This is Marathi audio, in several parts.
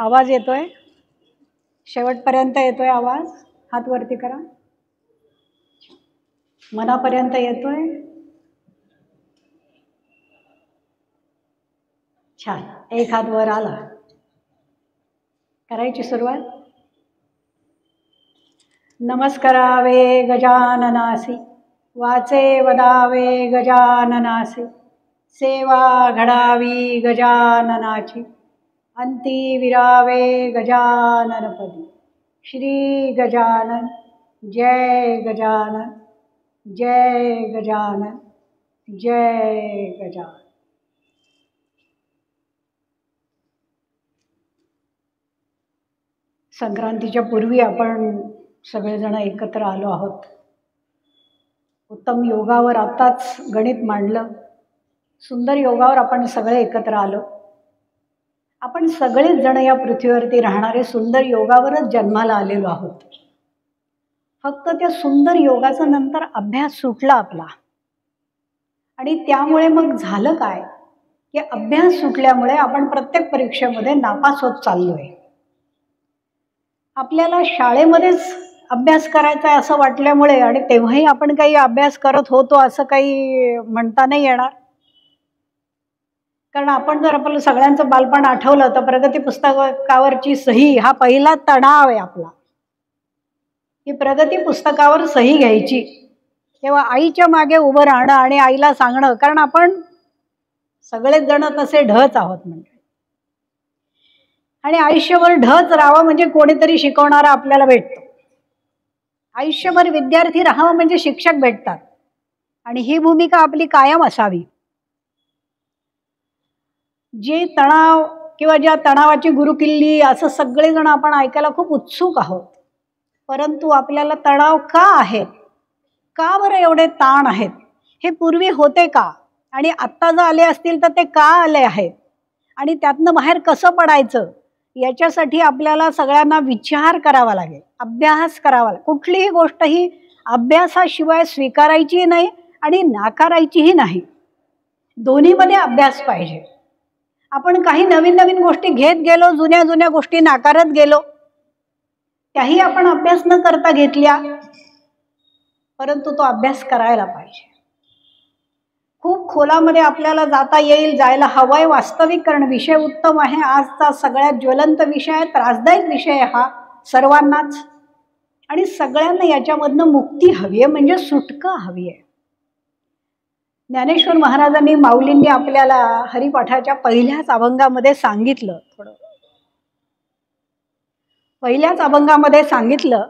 आवाज येतोय? शेवटपर्यंत येतोय आवाज? हात वरती करा. मनापर्यंत येतोय? छान. एक हात वर आला. करायची सुरुवात. नमस्करावे गजाननासी, वाचे वदावे गजाननासी, सेवा घडावी गजाननाची, अंती विरावे गजाननपदी. श्री गजानन, जय गजानन, जय गजानन, जय गजानन. संक्रांतीच्या पूर्वी आपण सगळेजण एकत्र आलो आहोत. उत्तम योगावर आत्ताच गणित मांडलं. सुंदर योगावर आपण सगळे एकत्र आलो. आपण सगळेच जण या पृथ्वीवरती राहणारे सुंदर योगावरच जन्माला आलेलो आहोत. फक्त त्या सुंदर योगाचा नंतर अभ्यास सुटला आपला. आणि त्यामुळे मग झालं काय की अभ्यास सुटल्यामुळे आपण प्रत्येक परीक्षेमध्ये नापास होत चाललोय. आपल्याला शाळेमध्येच अभ्यास करायचा आहे असं वाटल्यामुळे, आणि तेव्हाही आपण काही अभ्यास करत होतो असं काही म्हणता नाही येणार. कारण आपण जर आपलं सगळ्यांचं बालपण आठवलं तर प्रगती पुस्तकावरची सही हा पहिला तणाव आहे आपला. ही प्रगती पुस्तकावर सही घ्यायची तेव्हा आईच्या मागे उभं राहणं आणि आईला सांगणं, कारण आपण सगळेच जण तसे ढच आहोत म्हणजे. आणि आयुष्यभर ढच राहावं म्हणजे कोणीतरी शिकवणारा आपल्याला भेटतो. आयुष्यभर विद्यार्थी राहावं म्हणजे शिक्षक भेटतात. आणि ही भूमिका आपली कायम असावी. जे तणाव किंवा ज्या तणावाची गुरुकिल्ली असं सगळेजण आपण ऐकायला खूप उत्सुक आहोत. परंतु आपल्याला तणाव का आहेत, का बरं एवढे ताण आहेत, हे पूर्वी होते का, आणि आत्ता जर आले असतील तर ते का आले आहेत, आणि त्यातनं बाहेर कसं पडायचं, याच्यासाठी आपल्याला सगळ्यांना विचार करावा लागेल, अभ्यास करावा लागेल. कुठलीही गोष्ट ही अभ्यासाशिवाय स्वीकारायची नाही आणि नाकारायचीही नाही. दोन्हीमध्ये अभ्यास पाहिजे. आपण काही नवीन नवीन गोष्टी घेत गेलो, जुन्या जुन्या गोष्टी नाकारत गेलो, त्याही आपण अभ्यास न करता घेतल्या. परंतु तो अभ्यास करायला पाहिजे. खूप खोलामध्ये आपल्याला जाता येईल, जायला हवंय वास्तविक, कारण विषय उत्तम आहे. आजचा सगळ्यात ज्वलंत विषय आहे, त्रासदायक विषय हा सर्वांनाच. आणि सगळ्यांना याच्यामधनं मुक्ती हवी आहे, म्हणजे सुटका हवी आहे. ज्ञानेश्वर महाराजांनी, माऊलींनी आपल्याला हरिपाठाच्या पहिल्याच अभंगामध्ये सांगितलं. पहिल्याच अभंगामध्ये सांगितलं,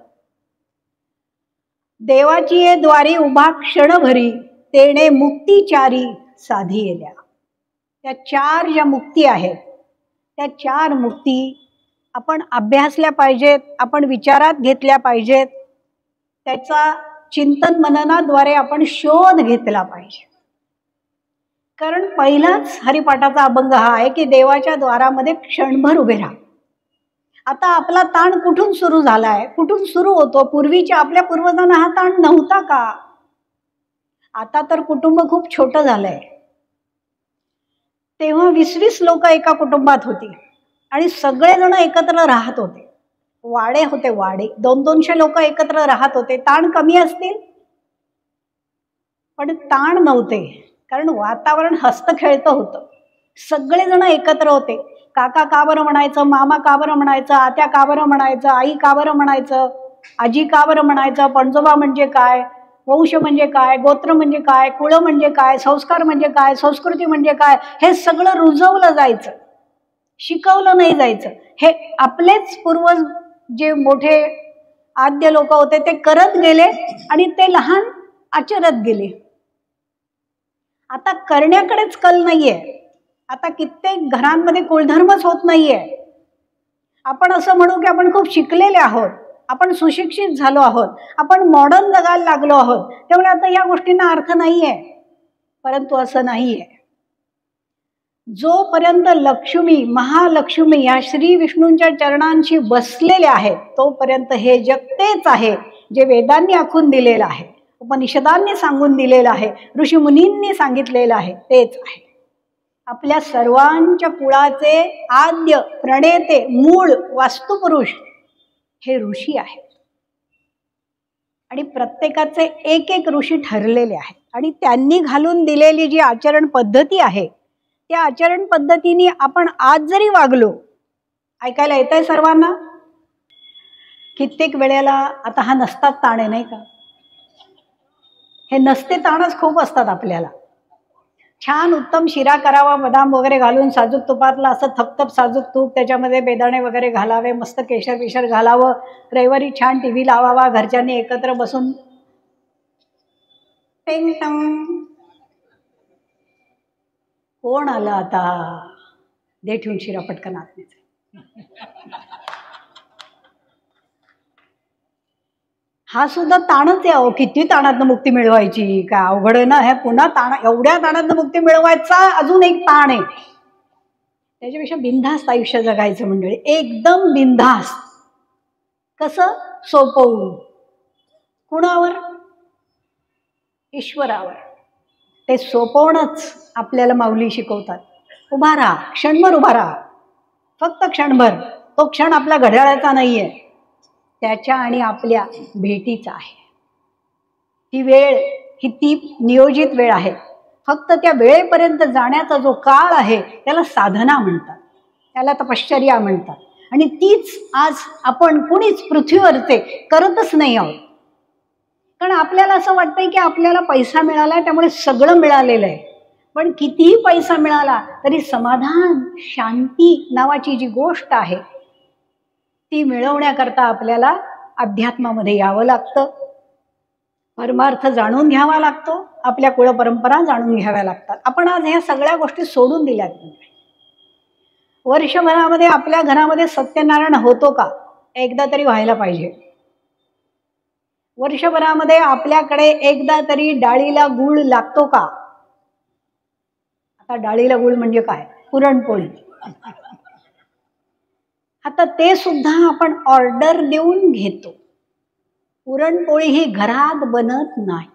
देवाची ये द्वारी उभा क्षणभरी, तेणे मुक्तीचारी साधी येल्या. त्या चार ज्या मुक्ती आहेत, त्या चार मुक्ती आपण अभ्यासल्या पाहिजेत, आपण विचारात घेतल्या पाहिजेत. त्याचा चिंतन मननाद्वारे आपण शोध घेतला पाहिजे. कारण पहिलाच हरिपाठाचा अभंग हा आहे की देवाच्या द्वारामध्ये क्षणभर उभे राहा. आता आपला ताण कुठून सुरू झालाय, कुठून सुरू होतो? पूर्वीच्या आपल्या पूर्वजांना हा ताण नव्हता का? आता तर कुटुंब खूप छोटं झालंय. तेव्हा 20-20 लोक एका कुटुंबात होती आणि सगळेजण एकत्र राहत होते. वाडे होते, वाडे. 200-200 लोक एकत्र राहत होते. ताण कमी असतील पण ताण नव्हते, कारण वातावरण हस्त खेळतं होतं. सगळेजण एकत्र होते. काका का बरं म्हणायचं, मामा का बरं म्हणायचं, आत्या का बरं म्हणायचं, आई का बरं म्हणायचं, आजी का बरं म्हणायचं, पणजोबा म्हणजे काय, वंश म्हणजे काय, गोत्र म्हणजे काय, कुळ म्हणजे काय, संस्कार म्हणजे काय, संस्कृती म्हणजे काय, हे सगळं रुजवलं जायचं, शिकवलं नाही जायचं. हे आपलेच पूर्वज जे मोठे आद्य लोक होते ते करत गेले आणि ते लहान आचरत गेले. आता करण्याकडेच कल नाहीये. आता कित्येक घरांमध्ये कुलधर्मच होत नाहीये. आपण असं म्हणू की आपण खूप शिकलेले आहोत, आपण सुशिक्षित झालो आहोत, आपण मॉडर्न जगायला लागलो आहोत, त्यामुळे आता या गोष्टींना अर्थ नाहीये. परंतु असं नाहीये. जोपर्यंत लक्ष्मी, महालक्ष्मी या श्री विष्णूंच्या चरणांशी बसलेले आहेत, तोपर्यंत हे जग तेच आहे जे वेदांनी आखून दिलेलं आहे, उपनिषदांनी सांगून दिलेलं आहे, ऋषीमुनींनी सांगितलेलं आहे, तेच आहे. आपल्या सर्वांच्या कुळाचे आद्य प्रणेते मूळ वास्तुपुरुष हे ऋषी आहेत. आणि प्रत्येकाचे एक एक ऋषी ठरलेले आहेत. आणि त्यांनी घालून दिलेली जी आचरण पद्धती आहे त्या आचरण पद्धतीने आपण आज जरी वागलो, ऐकायला येत आहे सर्वांना, कित्येक वेळेला आता हा नसतात ताण आहे नाही का, हे नसते ताणच खूप असतात आपल्याला. छान उत्तम शिरा करावा, बदाम वगैरे घालून साजूक तुपातला असं थपथप साजूक तूप, त्याच्यामध्ये बेदाणे वगैरे घालावे, मस्त केशर विशर घालावं, रविवारी छान टीव्ही लावावा, घरच्यांनी एकत्र बसून टिंग टंग. कोण आलं आता, दे ठेवून शिरा पटकन आतमध्ये. हा सुद्धा ताणच आहे. किती ताणातनं मुक्ती मिळवायची, काय अवघड आहे ना हे. पुन्हा ताण, एवढ्या ताणातनं मुक्ती मिळवायचा अजून एक ताण आहे. त्याच्यापेक्षा बिनधास्त आयुष्य जगायचं मंडळी, एकदम बिनधास्त. कसं? सोपवून. कुणावर? ईश्वरावर. ते सोपवणंच आपल्याला माऊली शिकवतात. उभा राहा, क्षणभर उभा राहा, फक्त क्षणभर. तो क्षण आपल्या घड्याळाचा नाहीये, त्याच्या आणि आपल्या भेटीचा आहे. ती वेळ ही ती नियोजित वेळ आहे. फक्त त्या वेळेपर्यंत जाण्याचा जो काळ आहे त्याला साधना म्हणतात, त्याला तपश्चर्या म्हणतात. आणि तीच आज आपण कुणीच पृथ्वीवरचे करतच नाही आहोत. कारण आपल्याला असं वाटतंय की आपल्याला पैसा मिळाला त्यामुळे सगळं मिळालेलं आहे. पण कितीही पैसा मिळाला तरी समाधान, शांती नावाची जी गोष्ट आहे ती मिळवण्याकरता आपल्याला अध्यात्मामध्ये यावं लागतं. परमार्थ जाणून घ्यावा लागतो, आपल्या कुळपरंपरा जाणून घ्याव्या लागतात. आपण आज ह्या सगळ्या गोष्टी सोडून दिल्यात. वर्षभरामध्ये आपल्या घरामध्ये सत्यनारायण होतो का? एकदा तरी व्हायला पाहिजे. वर्षभरामध्ये आपल्याकडे एकदा तरी डाळीला गूळ लागतो का? आता डाळीला गूळ म्हणजे काय? पुरणपोळी. आता ते सुद्धा आपण ऑर्डर देऊन घेतो. पुरणपोळी ही घरात बनत नाही.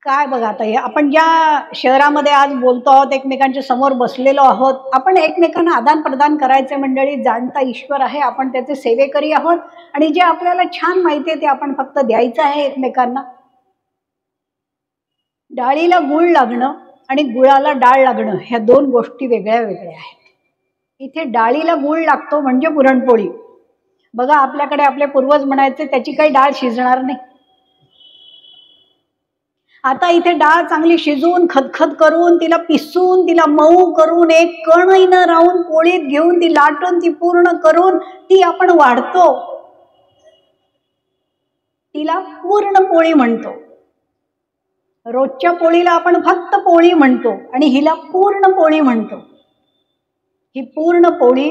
काय बघा, आता हे आपण ज्या शहरामध्ये आज बोलतो आहोत, एकमेकांच्या समोर बसलेलो आहोत, आपण एकमेकांना आदान प्रदान करायचे मंडळी. जाणता ईश्वर आहे, आपण त्याचे सेवेकरी आहोत. आणि जे आपल्याला छान माहिती आहे ते आपण फक्त द्यायचं आहे एकमेकांना. डाळीला गुळ लागणं आणि गुळाला डाळ लागणं ह्या दोन गोष्टी वेगळ्या वेगळ्या आहेत. इथे डाळीला गुळ लागतो म्हणजे पुरणपोळी. बघा, आपल्याकडे आपले पूर्वज म्हणायचे त्याची काही डाळ शिजणार नाही. आता इथे डाळ चांगली शिजवून खदखद करून तिला पिसून तिला मऊ करून एक कणही न राहून पोळीत घेऊन ती लाटून ती पूर्ण करून ती आपण वाढतो, तिला पूर्ण पोळी म्हणतो. रोजच्या पोळीला आपण फक्त पोळी म्हणतो आणि हिला पूर्ण पोळी म्हणतो. ही पूर्ण पोळी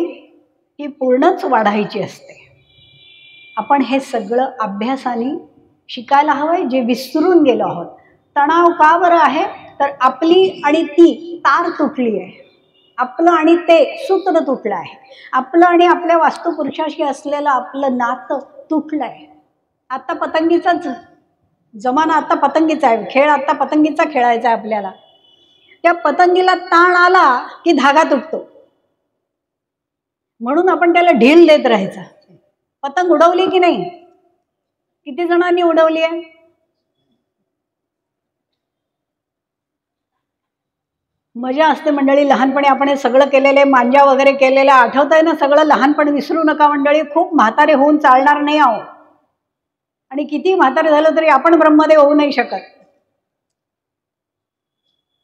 ही पूर्णच वाढायची असते. आपण हे सगळं अभ्यासाने शिकायला हवंय, जे विसरून गेलो आहोत. तणाव का बरं आहे? तर आपली आणि ती तार तुटली आहे. आपलं आणि ते सूत्र तुटलं आहे. आपलं आणि आपल्या वास्तुपुरुषाशी असलेलं आपलं नातं तुटलं आहे. आता पतंगीचाच जमाना, आता पतंगीचा आहे खेळ, आता पतंगीचा खेळायचा आहे आपल्याला. त्या पतंगीला ताण आला की धागा तुटतो, म्हणून आपण त्याला ढील देत राहायचा. पतंग उडवली की नाही? किती जणांनी उडवली आहे? मजा असते मंडळी. लहानपणी आपण हे सगळं केलेलं, मांजा वगैरे केलेलं आठवत आहे ना सगळं. लहानपण विसरू नका मंडळी. खूप म्हातारे होऊन चालणार नाही आहोत. आणि किती म्हातारे झालं तरी आपण ब्रह्मदेव होऊ नाही शकत.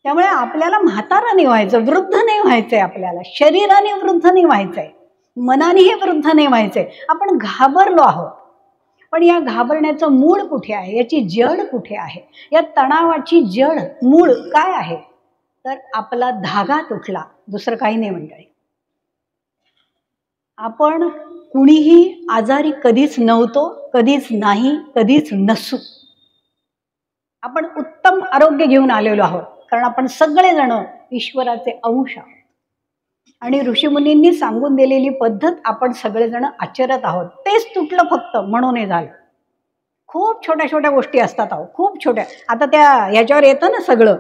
त्यामुळे आपल्याला म्हातारा नाही व्हायचं, वृद्ध नाही व्हायचंय. आपल्याला शरीराने वृद्ध नाही व्हायचंय, मनानेही वृद्ध नाही व्हायचंय. आपण घाबरलो आहोत. पण या घाबरण्याचं मूळ कुठे आहे? याची जड कुठे आहे? या तणावाची जड मूळ काय आहे? तर आपला धागा तुटला, दुसरं काही नाही मंडळी. आपण कुणीही आजारी कधीच नव्हतो, कधीच नाही, कधीच नसू. आपण उत्तम आरोग्य घेऊन आलेलो आहोत, कारण आपण सगळेजण ईश्वराचे अंश आहोत. आणि ऋषीमुनींनी सांगून दिलेली पद्धत आपण सगळेजण आचरत आहोत. तेच तुटलं फक्त, म्हणून हे झालं. खूप छोट्या छोट्या गोष्टी असतात आहोत, खूप छोट्या. आता त्या ह्याच्यावर येतं ना सगळं,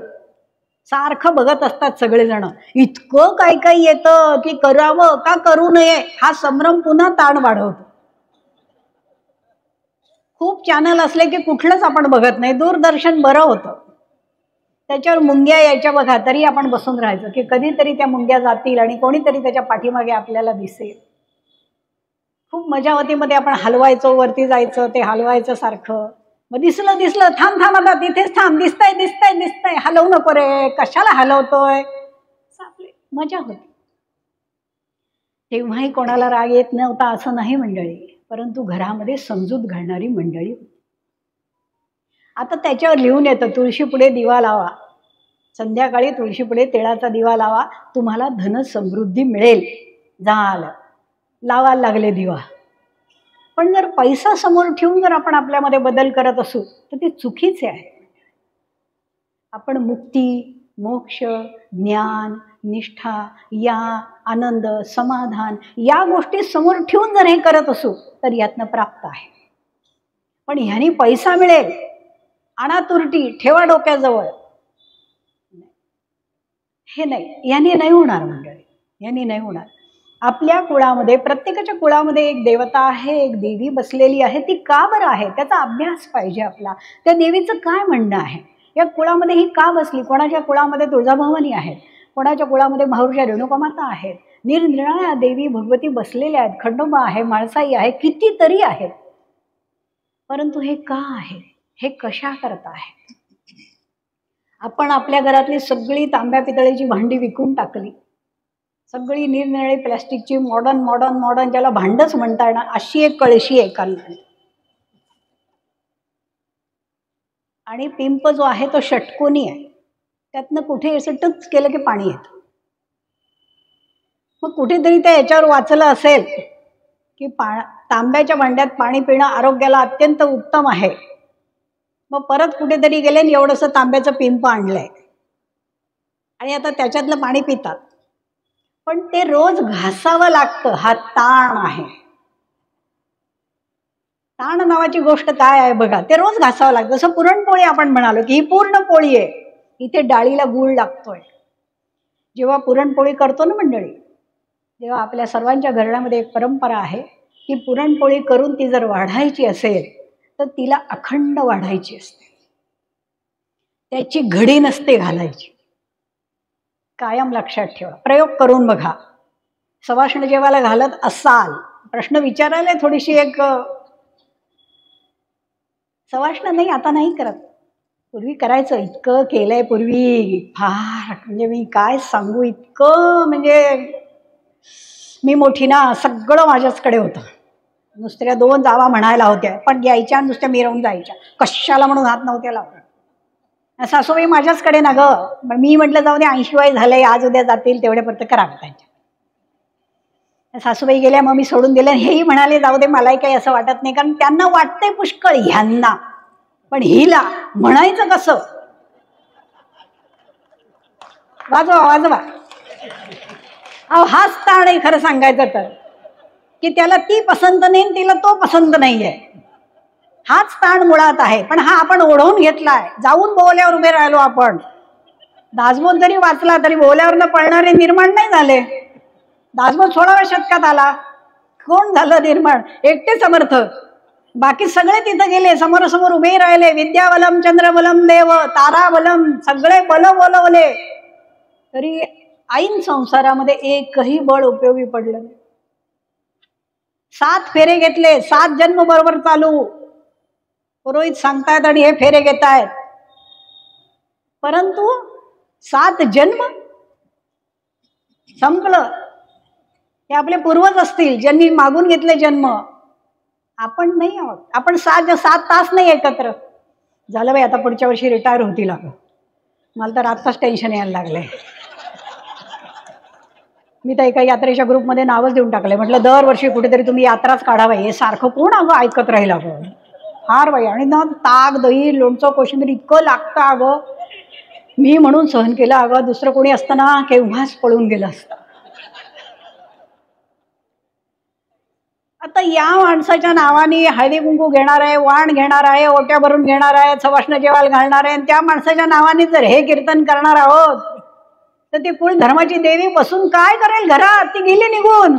सारखं बघत असतात सगळेजण. इतकं काय काय येतं की करावं का करू नये हा संभ्रम पुन्हा ताण वाढवतो. खूप चॅनल असले की कुठलंच आपण बघत नाही. दूरदर्शन बरं होतं, त्याच्यावर मुंग्या यायच्या बघा, तरी आपण बसून राहायचं की कधीतरी त्या मुंग्या जातील आणि कोणीतरी त्याच्या पाठीमागे आपल्याला दिसेल. खूप मजा होती. मध्ये आपण हलवायचो, वरती जायचं, ते हलवायचं सारखं. मग दिसलं दिसलं, थांब थांब आता तिथेच थांब, दिसतंय दिसतंय दिसतंय, हलवू नको रे, कशाला हलवतोय, आपली मजा होती. तेव्हाही कोणाला राग येत नव्हता असं नाही मंडळी, परंतु घरामध्ये समजूत घालणारी मंडळी. आता त्याच्यावर लिहून येतं, तुळशीपुढे दिवा लावा, संध्याकाळी तुळशीपुढे तेळाचा दिवा लावा, तुम्हाला धन समृद्धी मिळेल. झालं, लावायला लागले दिवा. पण जर पैसा समोर ठेवून जर आपण आपल्यामध्ये बदल करत असू तर ते चुकीचे आहे. आपण मुक्ती, मोक्ष, ज्ञान, निष्ठा, या आनंद, समाधान या गोष्टी समोर ठेवून जर हे करत असू तर यातनं प्राप्त आहे. पण ह्यानी पैसा मिळेल, आणा तुरटी, ठेवा डोक्याजवळ, हे नाही, याने नाही होणार मंडळी, याने नाही होणार. आपल्या कुळामध्ये, प्रत्येकाच्या कुळामध्ये एक देवता आहे, एक देवी बसलेली आहे. ती का बरं आहे त्याचा अभ्यास पाहिजे आपला. त्या देवीचं काय म्हणणं आहे, या कुळामध्ये ही का बसली. कोणाच्या कुळामध्ये तुळजाभवानी आहेत, कोणाच्या कुळामध्ये माहुरच्या रेणुकामाता आहेत, निरनिराळ्या देवी भगवती बसलेल्या आहेत, खंडोबा आहे, माळसाई आहे, कितीतरी आहेत. परंतु हे का आहे, हे कशा करता आहे. आपण आपल्या घरातली सगळी तांब्या पितळेची भांडी विकून टाकली, सगळी निरनिराळी प्लॅस्टिकची मॉडर्न मॉडर्न मॉडर्न ज्याला भांडच म्हणता येणार अशी एक कळशी आहे काल. आणि पिंप जो आहे तो षटकोनी आहे, त्यातनं कुठे असं टच केलं की पाणी येतं. मग कुठेतरी त्या याच्यावर वाचलं असेल की तांब्याच्या भांड्यात पाणी पिणं आरोग्याला अत्यंत उत्तम आहे. मग परत कुठेतरी गेले आणि एवढंसं तांब्याचं पिंप आणलंय आणि आता त्याच्यातलं पाणी पितात. पण ते रोज घासावं लागतं, हा ताण आहे. ताण नावाची गोष्ट काय आहे बघा, ते रोज घासावं लागतं. जसं पुरणपोळी आपण म्हणालो की ही पूर्ण पोळी आहे, इथे डाळीला गूळ लागतोय. जेव्हा पुरणपोळी करतो ना मंडळी, तेव्हा आपल्या सर्वांच्या घरामध्ये एक परंपरा आहे की पुरणपोळी करून ती जर वाढायची असेल तर तिला अखंड वाढायची असते, त्याची घडी नसते घालायची. कायम लक्षात ठेवा, प्रयोग करून बघा. सवाष्ण जेवायला घालत असाल, प्रश्न विचारायला थोडीशी एक सवाष्ण नाही, आता नाही करत, पूर्वी करायचं. इतकं केलंय पूर्वी, फार म्हणजे मी काय सांगू, इतकं म्हणजे मी मोठी ना, सगळं माझ्याचकडे होतं. नुसत्या 2 जावा म्हणायला होत्या, पण यायच्या नुसत्या मिरवून जायच्या, कशाला म्हणून हात नव्हत्या लावत. सासूबाई माझ्याचकडे ना गं. मी म्हटलं जाऊ दे, 80 वय झालंय, आज उद्या जातील, तेवढ्यापर्यंत करावं त्यांच्या. सासूबाई गेल्या, मग मी सोडून दिलं. हेही म्हणाले जाऊ दे, मलाही काही असं वाटत नाही, कारण त्यांना वाटतंय पुष्कळ ह्यांना, पण हिला म्हणायचं कसं. वाजवा वाजवा. अहो हाच ताण आहे खरं सांगायचं तर, की त्याला ती पसंत नाही, तिला तो पसंत नाहीये. हाच ताण मुळात आहे. पण हा आपण ओढवून घेतलाय. जाऊन बोल्यावर उभे राहिलो आपण. दासबोध जरी वाचला तरी बोल्यावरनं पळणारे निर्माण नाही झाले. दासबोध 16व्या शतकात आला, कोण झालं निर्माण, एकटे समर्थ, बाकी सगळे तिथं गेले, समोरासमोर उभे राहिले. विद्यावलम, चंद्रबलम देव, ताराबलम, सगळे बल बोलवले, तरी ऐन संसारामध्ये एकही बळ उपयोगी पडलं नाही. 7 फेरे घेतले, 7 जन्म बरोबर चालू, पुरोहित सांगतायत आणि हे फेरे घेत आहेत. परंतु 7 जन्म संपलं. हे आपले पूर्वज असतील ज्यांनी मागून घेतले जन्म, आपण नाही आहोत. आपण 7 तास नाही एकत्र झालं बाई. आता पुढच्या वर्षी रिटायर होतील आपण. मला तर आत्ताच टेन्शन यायला लागलंय. मी तर एका यात्रेच्या ग्रुपमध्ये नावच देऊन टाकलंय, म्हटलं दरवर्षी कुठेतरी तुम्ही यात्राच काढावा. हे सारखं कोण अगं ऐकत राहील अगं, फार बाई. आणि ना ताक, दही, लोणचं, कोशिंबीर इतकं लागतं अगं. मी म्हणून सहन केलं अगं, दुसरं कोणी असताना केव्हाच पळून गेलं असतं. आता या माणसाच्या नावाने हळदी कुंकू घेणार आहे, वाण घेणार आहे, ओट्या भरून घेणार आहे, सवाष्ण जेवायला घालणार आहे, आणि त्या माणसाच्या नावाने जर हे कीर्तन करणार आहोत तर ती कुल धर्माची देवी बसून काय करेल घरात? ती गेली निघून,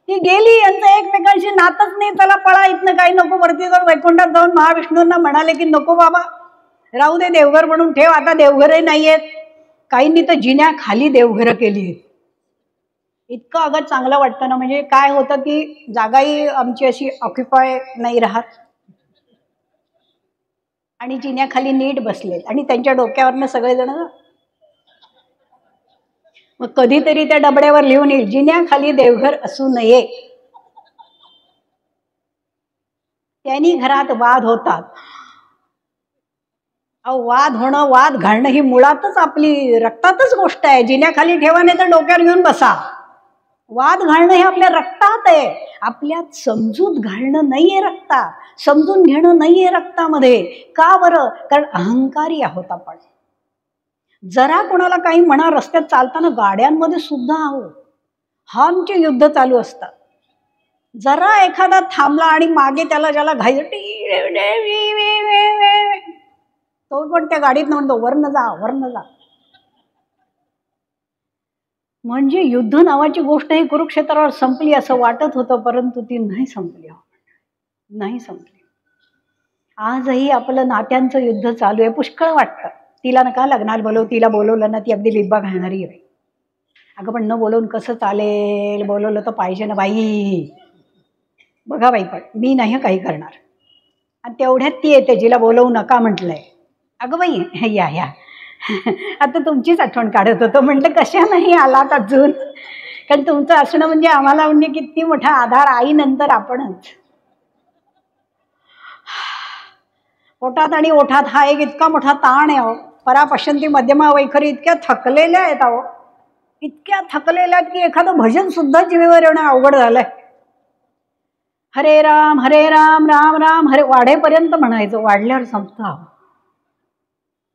ती गेली. यांचं एकमेकांशी नातच नाही. चला पळा इथनं, काही नको. वरती जाऊन वैकुंठात जाऊन महाविष्णूंना म्हणाले की नको बाबा, राहू दे, देवघर म्हणून ठेव. आता देवघरही नाहीयेत. काहींनी तर जिन्याखाली देवघरं केली. इतकं अगं चांगलं वाटतं ना. म्हणजे काय होतं की जागाही आमची अशी ऑक्युपाय नाही राहत, आणि जिन्याखाली नीट बसलेत, आणि त्यांच्या डोक्यावरनं सगळेजण. मग कधीतरी त्या डबड्यावर लिहून येईल, जिन्याखाली देवघर असू नये. त्यांनी घरात वाद होतात. वाद होणं, वाद घालणं ही मुळातच आपली रक्तातच गोष्ट आहे. जिन्याखाली ठेवा, नाही तर डोक्यावर घेऊन बसा. वाद घालणं हे आपल्या रक्तात आहे. आपल्यात समजूत घालणं नाहीये रक्तात, समजून घेणं नाहीये रक्तामध्ये. का बरं? कारण अहंकारी आहोत आपण. जरा कोणाला काही म्हणा, रस्त्यात चालताना, गाड्यांमध्ये सुद्धा आहोत, आमचे युद्ध चालू असतात. जरा एखादा थांबला आणि मागे त्याला ज्याला घाई, तो पण त्या गाडीत म्हणतो वरनं जा, वरनं जा. म्हणजे युद्ध नावाची गोष्ट ही कुरुक्षेत्रावर संपली असं वाटत होतं, परंतु ती नाही संपली, नाही संपली. आजही आपलं नात्यांचं युद्ध चालू आहे. पुष्कळ वाटतं. तिला नका लग्नाला बोलव, तिला बोलवलं ना ती अगदी लिब्बा घालणारी आहे. अगं पण न बोलवून कसं चालेल? बोलवलं तर पाहिजे ना बाई. बघा बाई, पण मी नाही काही करणार. आणि तेवढ्यात ती येते जिला बोलवू नका म्हटलंय. अगं बाई या या, आता तुमचीच आठवण काढत होतो. म्हटलं कशा नाही आलात अजून? कारण तुमचं असणं म्हणजे आम्हाला म्हणजे किती मोठा आधार. आई नंतर आपणच. पोटात आणि ओठात हा एक इतका मोठा ताण आहे. परा पश्यंती मध्यमा वैखरी इतक्या थकलेल्या आहेत अहो, इतक्या थकलेल्या आहेत की एखादं भजन सुद्धा जिवेवर येणं अवघड झालंय. हरे राम राम राम हरे, वाढेपर्यंत म्हणायचं, वाढल्यावर संपतं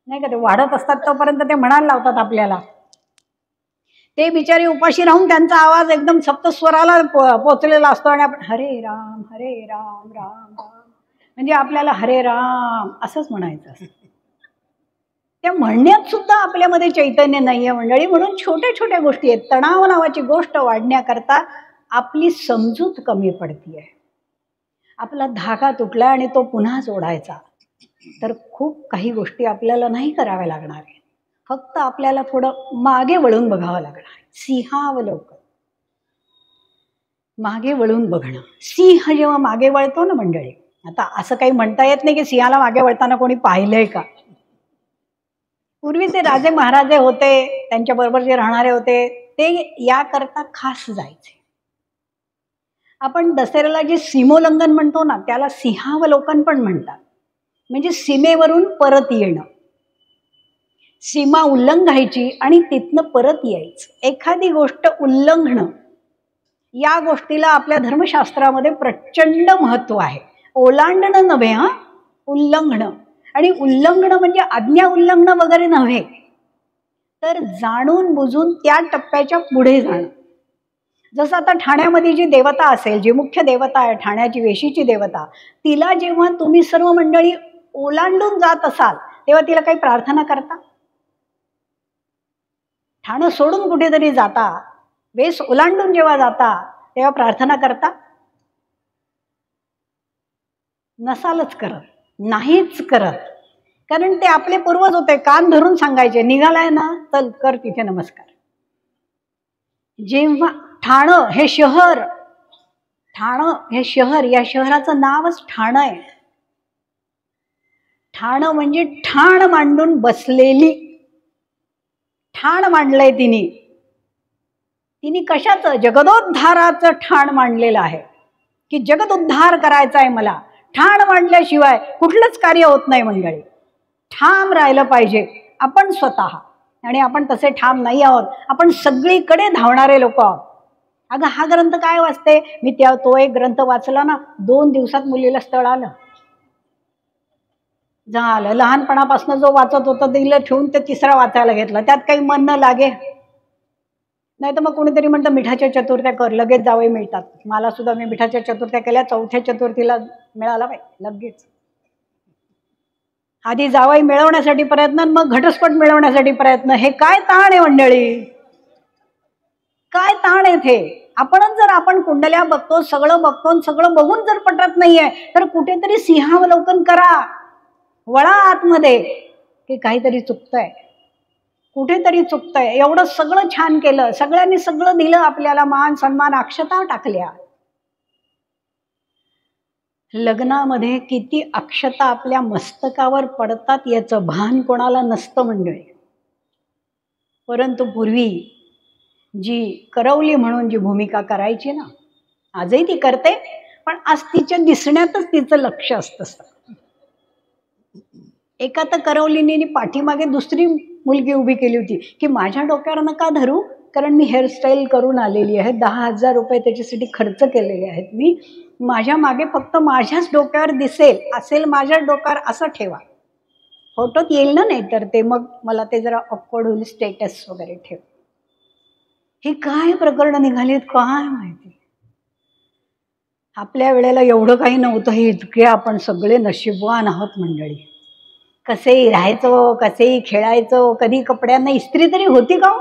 नाही का. ते वाढत असतात तोपर्यंत ते म्हणायला लावतात आपल्याला. ते बिचारी उपाशी राहून त्यांचा आवाज एकदम सप्तस्वराला पोचलेला असतो, आणि आपण हरे राम राम राम, म्हणजे आपल्याला हरे राम असंच म्हणायचं असतं. त्या म्हणण्यात सुद्धा आपल्यामध्ये चैतन्य नाहीये मंडळी. म्हणून छोट्या छोट्या गोष्टी आहेत. तणाव नावाची गोष्ट वाढण्याकरता आपली समजूत कमी पडतीये. आपला धागा तुटला आणि तो पुन्हा जोडायचा, तर खूप काही गोष्टी आपल्याला नाही कराव्या लागणार आहे. फक्त आपल्याला थोडं मागे वळून बघावं लागणार आहे. सिंहावलोकन, मागे वळून बघणं. सिंह जेव्हा मागे वळतो ना मंडळी, आता असं काही म्हणता येत नाही की सिंहाला मागे वळताना कोणी पाहिलंय का. पूर्वीचे राजे महाराजे होते, त्यांच्या बरोबर जे राहणारे होते, ते याकरता खास जायचे. आपण दसऱ्याला जे सीमोल्लंघन म्हणतो ना, त्याला सिंहावलोकन पण म्हणतात. म्हणजे सीमेवरून परत येणं. सीमा उल्लंघायची आणि तिथनं परत यायचं. एखादी गोष्ट उल्लंघणं, या गोष्टीला आपल्या धर्मशास्त्रामध्ये प्रचंड महत्व आहे. ओलांडणं नव्हे, उल्लंघणं. आणि उल्लंघणं म्हणजे आज्ञा उल्लंघणं वगैरे नव्हे, तर जाणून बुजून त्या टप्प्याच्या पुढे जाणं. जसं आता ठाण्यामध्ये जी देवता असेल, जी मुख्य देवता आहे ठाण्याची, वेशीची देवता, तिला जेव्हा तुम्ही सर्व मंडळी ओलांडून जात असाल तेव्हा तिला काही प्रार्थना करता? ठाणं सोडून कुठेतरी जाता, वेस ओलांडून जेव्हा जाता तेव्हा प्रार्थना करता? नसालच करत, नाहीच करत. कारण ते आपले पूर्वज होते, कान धरून सांगायचे, निघालाय ना चल कर तिथे नमस्कार. जेव्हा ठाणं हे शहर, ठाणं हे शहर, या शहराचं नावच ठाणं आहे. ठाणं म्हणजे ठाण मांडून बसलेली. ठाण मांडलंय तिने. तिने कशाचं? जगदोद्धाराचं ठाण मांडलेलं आहे, की जगद उद्धार करायचा आहे मला. ठाण मांडल्याशिवाय कुठलंच कार्य होत नाही मंडळी. ठाम राहिलं पाहिजे आपण स्वतः, आणि आपण तसे ठाम नाही आहोत. आपण सगळीकडे धावणारे लोक आहोत. अगं हा ग्रंथ काय वाचते मी, तो एक ग्रंथ वाचला ना, 2 दिवसात मुलीला स्थळ आलं. झालं. लहानपणापासून जो वाचत होता तिला ठेवून ते 3रा वाचायला घेतला. त्यात काही मन न लागे. नाही तर मग कोणीतरी म्हणतं मिठाच्या चतुर्थ्या कर, लगेच जावई मिळतात. मला सुद्धा मी मिठाच्या चतुर्थ्या केल्या, चौथ्या चतुर्थीला मिळाला पाहिजे लगेच. आधी जावई मिळवण्यासाठी प्रयत्न, मग घटस्फोट मिळवण्यासाठी प्रयत्न. हे काय ताण आहे मंडळी, काय ताण आहे ते. आपणच जर आपण कुंडल्या बघतो, सगळं बघतो, सगळं बघून जर पटत नाहीये तर कुठेतरी सिंहावलोकन करा, वळा आतमध्ये की काहीतरी चुकतंय, कुठेतरी चुकतंय. एवढं सगळं छान केलं, सगळ्यांनी सगळं दिलं आपल्याला, मान सन्मान अक्षता टाकल्या. लग्नामध्ये किती अक्षता आपल्या मस्तकावर पडतात याचं भान कोणाला नसतं मंडळी. परंतु पूर्वी जी करवली म्हणून जी भूमिका करायची ना, आजही ती करते, पण आज तिच्या दिसण्यातच तिचं लक्ष असतं. एका तर करवलीने पाठीमागे दुसरी मुलगी उभी केली होती की माझ्या डोक्यावर नका धरू, कारण मी हेअरस्टाईल करून आलेली आहे, 10,000 रुपये त्याच्यासाठी खर्च केलेले आहेत मी, माझ्या मागे फक्त माझ्याच डोक्यावर दिसेल असेल, माझ्या डोक्यावर असं ठेवा, फोटोत येईल ना, नाही तर ते मग मला ते जरा ऑकवर्ड होईल, स्टेटस वगैरे ठेव. हे काय प्रकरण निघालीत काय माहिती. आपल्या वेळेला एवढं काही नव्हतं, हे इतके आपण सगळे नशीबवान आहोत मंडळी. कसेही राहायचो, कसेही खेळायचो, कधी कपड्यांना इस्त्री तरी होती का?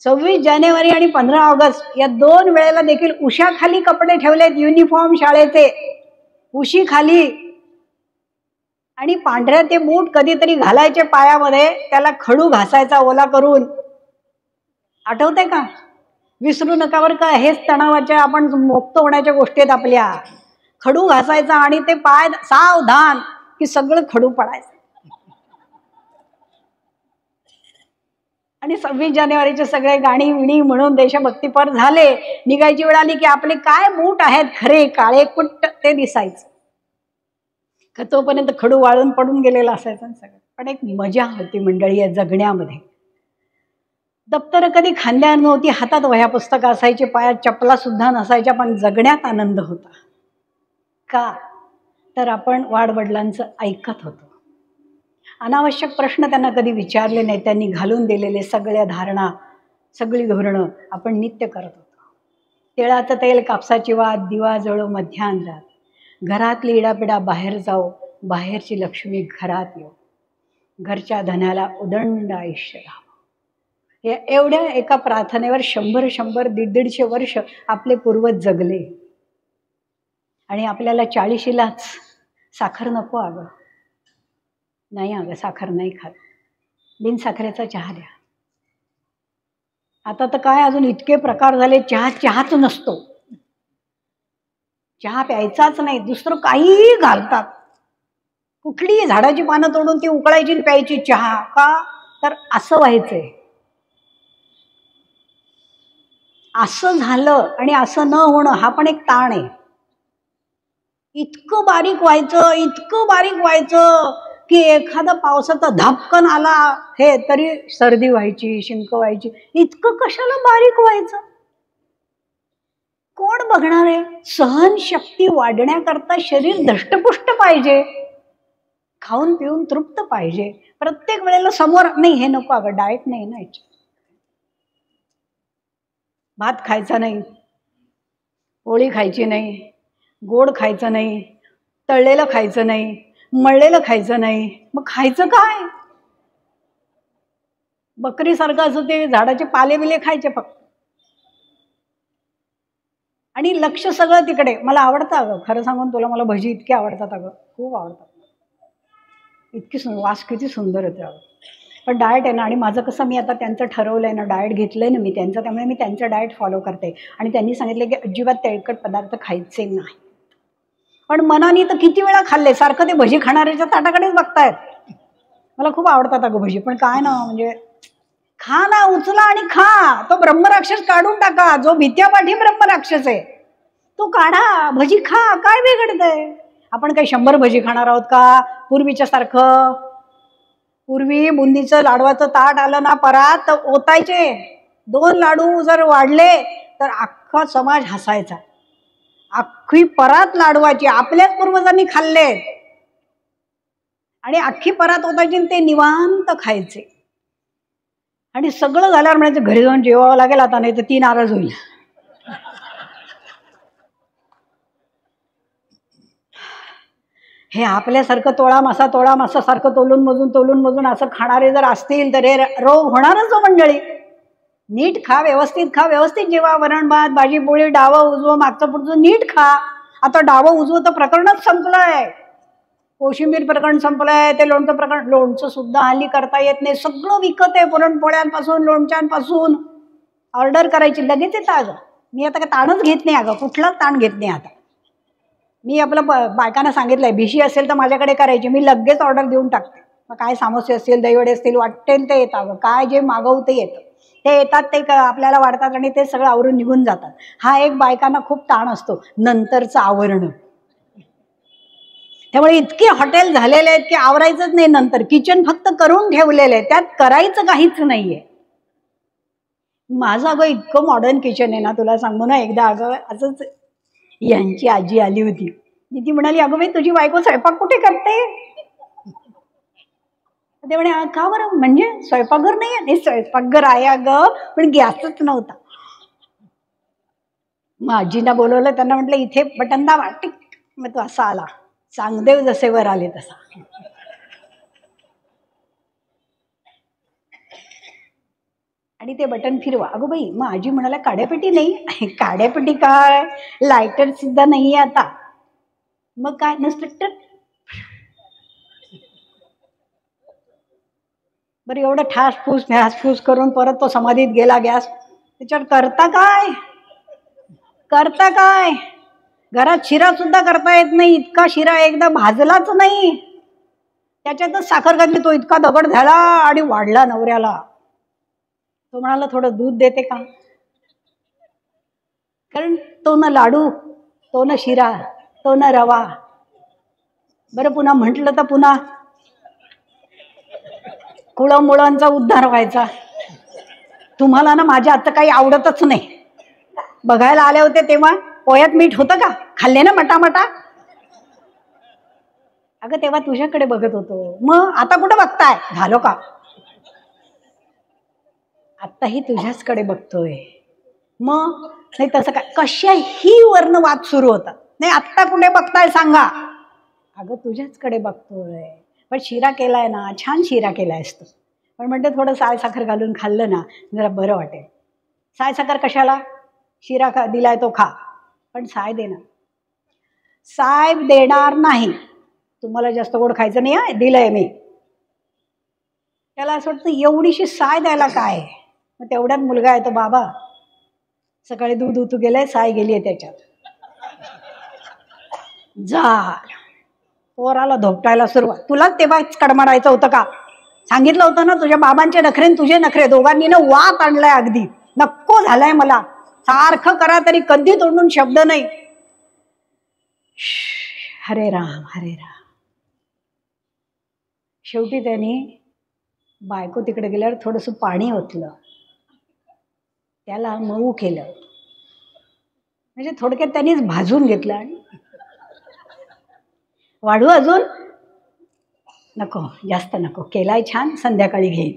26 जानेवारी आणि 15 ऑगस्ट या 2 वेळेला देखील उशाखाली कपडे ठेवलेत, युनिफॉर्म शाळेचे उशी खाली, आणि पांढऱ्या ते बूट कधीतरी घालायचे पायामध्ये, त्याला खडू घासायचा ओला करून. आठवतंय का? विसरू नका बरं का, हेच तणावाच्या आपण मुक्त होण्याच्या गोष्टी आहेत आपल्या. खडू घासायचा आणि ते पाय सावधान की सगळं खडू पडायचं. आणि 26 जानेवारीचे सगळे गाणी विणी म्हणून देशभक्तीपर झाले, निघायची वेळ आली की आपले काय बूट आहेत खरे काळे कुट्ट ते दिसायचं. तोपर्यंत खडू वाळून पडून गेलेला असायचं सगळं. पण एक मजा होती मंडळी या जगण्यामध्ये. दप्तर कधी खांद्यावर नव्हती, हातात वह्या पुस्तकं असायची, पायात चपला सुद्धा नसायच्या, पण जगण्यात आनंद होता. का तर आपण वाडवडिलांचं ऐकत होतो. अनावश्यक प्रश्न त्यांना कधी विचारले नाही. त्यांनी घालून दिलेले सगळ्या धारणा, सगळी धोरणं आपण नित्य करत होतो. तिळाचं तेल कापसाची वात, दिवा जळो मध्यान्हात, घरातली इडापिडा बाहेर जाओ, बाहेरची लक्ष्मी घरात येऊ, घरच्या धनाला उदंड आयुष्य राहावं. या एवढ्या एका प्रार्थनेवर 100-100, 150 वर्ष आपले पूर्वज जगले. आणि आपल्याला 40शीलाच साखर नको अगं, नाही अगं साखर नाही खात, बिन साखरेचा चहा द्या. आता तर काय अजून इतके प्रकार झाले, चहाच नसतो, चहा प्यायचाच नाही, दुसरं काहीही घालतात. कुठलीही झाडाची पानं तोडून ती उकळायची आणि प्यायची चहा. का तर असं व्हायचंय. असं झालं आणि असं न होणं हा पण एक ताण आहे. इतकं बारीक व्हायचं, इतकं बारीक व्हायचं की एखादा पावसाचा धापकन आला हे तरी सर्दी व्हायची, शिंक व्हायची. इतकं कशाला बारीक व्हायचं? कोण बघणार आहे? सहनशक्ती वाढण्याकरता शरीर धष्टपुष्ट पाहिजे, खाऊन पिऊन तृप्त पाहिजे. प्रत्येक वेळेला समोर नाही हे नको अगं, डाएट नाही ना याची. भात खायचा नाही, पोळी खायची नाही, गोड खायचं नाही, तळलेलं खायचं नाही, मळलेलं खायचं नाही. मग खायचं काय? बकरीसारखं असं ते झाडाचे पाले बिले खायचे फक्त. आणि लक्ष सगळं तिकडे. मला आवडतं अगं, खरं सांगून तुला, मला भजी इतकी आवडतात अगं, खूप आवडतात. इतकी वास किती सुंदर येते अगं. पण डाएट आहे ना, आणि माझं कसं, मी आता त्यांचं ठरवलंय ना, डाएट घेतलंय ना मी त्यांचं, त्यामुळे मी त्यांचं डाएट फॉलो करते. आणि त्यांनी सांगितलं की अजिबात तेलकट पदार्थ खायचे नाही. पण मनाने तर किती वेळा खाल्ले, सारखं ते भजी खाणाऱ्याच्या ताटाकडेच बघतायत. मला खूप आवडतात अगं भजी, पण काय ना, म्हणजे खा ना, उचला आणि खा. तो ब्रह्मराक्षस काढून टाका, जो भित्यापाठी ब्रह्मराक्षस आहे तो काढा, भजी खा, काय बिघडतंय? आपण काही 100 भजी खाणार आहोत का पूर्वीच्या सारखं? पूर्वी बुंदीचं लाडवाचं ताट आलं ना परात, तर ओतायचे. 2 लाडू जर वाढले तर अख्खा समाज हसायचा. अख्खी परात लाडवाची आपल्याच पूर्वजांनी खाल्ले, आणि अख्खी परात ओतायची ते निवांत खायचे. आणि सगळं झाल्यावर म्हणायचं घरी जाऊन जेवावं लागेल आता, नाही तर ती नाराज होईल. हे आपल्यासारखं तोळा मासा सारखं तोलून मजून असं खाणारे जर असतील तर हे रोग होणारच हो मंडळी. नीट खा, व्यवस्थित जेवा, वरण भात भाजी पोळी, डावं उजवं मागचं पुढचं नीट खा. आता डावं उजवं तर प्रकरणच संपलंय. कोशिंबीर प्रकरण संपलंय, ते लोणचं प्रकरण, लोणचं सुद्धा हल्ली करता येत नाही, सगळं विकत आहे, पुरणपोळ्यांपासून लोणच्यांपासून. ऑर्डर करायची लगेच येतं. अगं मी आता काय ताणच घेत नाही, अगं कुठलाच ताण घेत नाही आता. मी आपलं बायकांना सांगितलंय, भिशी असेल तर माझ्याकडे करायची, मी लगेच ऑर्डर देऊन टाकते. मग काय समोसे असतील, दहीवडे असतील, वाटेल ते येतं. काय जे मागवू ते येतं. ते येतात, ते आपल्याला वाढतात आणि ते सगळं आवरून निघून जातात. हा एक बायकांना खूप ताण असतो, नंतरचं आवरणं. त्यामुळे इतके हॉटेल झालेले आहेत की आवरायचंच नाही नंतर. किचन फक्त करून ठेवलेलं आहे, त्यात करायचं काहीच नाहीये. माझं अगं इतकं मॉडर्न किचन आहे ना, तुला सांगू ना. एकदा अगं असंच यांची आजी आली होती. ती म्हणाली, अगं बाई तुझी बायको स्वयंपाक कुठे करते? ते म्हणे, का बरं? म्हणजे स्वयंपाकघर नाही आहे? स्वयंपाकघर आहे अगं, पण गॅसच नव्हता. मग आजींना बोलवलं, त्यांना म्हटलं इथे बटन दाबा, टिक. मग तो असा आला, चांगदेव जसे वर आले तसा. आणि ते बटन फिरवा. अगं बाई, मग आजी म्हणाला काड्यापेटी नाही. काड्यापेटी काय, लायटर सुद्धा नाहीये आता. मग काय नसतं. बरं एवढं ठासफूस करून परत तो समाधीत गेला गॅस. त्याच्यावर करता काय? घरात शिरा सुद्धा करता येत नाही. इतका शिरा एकदा भाजलाच नाही, त्याच्यातच साखर घातली, तो इतका दगड झाला आणि वाढला नवऱ्याला. तो म्हणाला थोडं दूध देते का? कारण तो ना लाडू, तो ना शिरा, तो ना रवा. बरं पुन्हा म्हटलं तर पुन्हा मुळांचा उद्धार व्हायचा. तुम्हाला ना माझ्या आता काही आवडतच नाही. बघायला आले होते तेव्हा पोह्यात मीठ होतं का? खाल्ले ना मटामटा. अगं तेव्हा तुझ्याकडे बघत होतो, मग आता कुठं बघताय? झालो का? आत्ताही तुझ्याचकडे बघतोय. मग नाही तसं काय, कशाही वर्ण वाद सुरू होतात. नाही आत्ता कुठे बघताय सांगा? अगं तुझ्याचकडे बघतोय. पण शिरा केलाय ना, छान शिरा केलाय असतो. पण म्हणते थोडं साय साखर घालून खाल्लं ना जरा बरं वाटेल. साय साखर कशाला? शिरा दिलाय तो खा, पण साय देणार. साय देणार नाही. तुम्हाला जास्त गोड खायचं नाही आहे, दिलंय मी. त्याला असं वाटतं एवढीशी साय द्यायला काय? मग तेवढ्यात मुलगा येतो, बाबा सकाळी दूध उतू गेलंय, साय गेलीये त्याच्यात. जा पोराला धोपटायला सुरुवात. तुलाच तेव्हाच कडमडायचं होतं का? सांगितलं होतं ना, तुझ्या बाबांचे नखरे तुझे नखरे दोघांनी ना वात आणलाय. अगदी नको झालाय मला. सारखं करा तरी कधी तोंडून शब्द नाही. हरे राम हरे राम. शेवटी त्यांनी बायको तिकडे गेल्यावर थोडंसं पाणी ओतलं, त्याला मऊ केलं. म्हणजे थोडक्यात त्यांनीच भाजून घेतलं. आणि वाढू अजून नको, जास्त नको, केलाय छान, संध्याकाळी घेईन.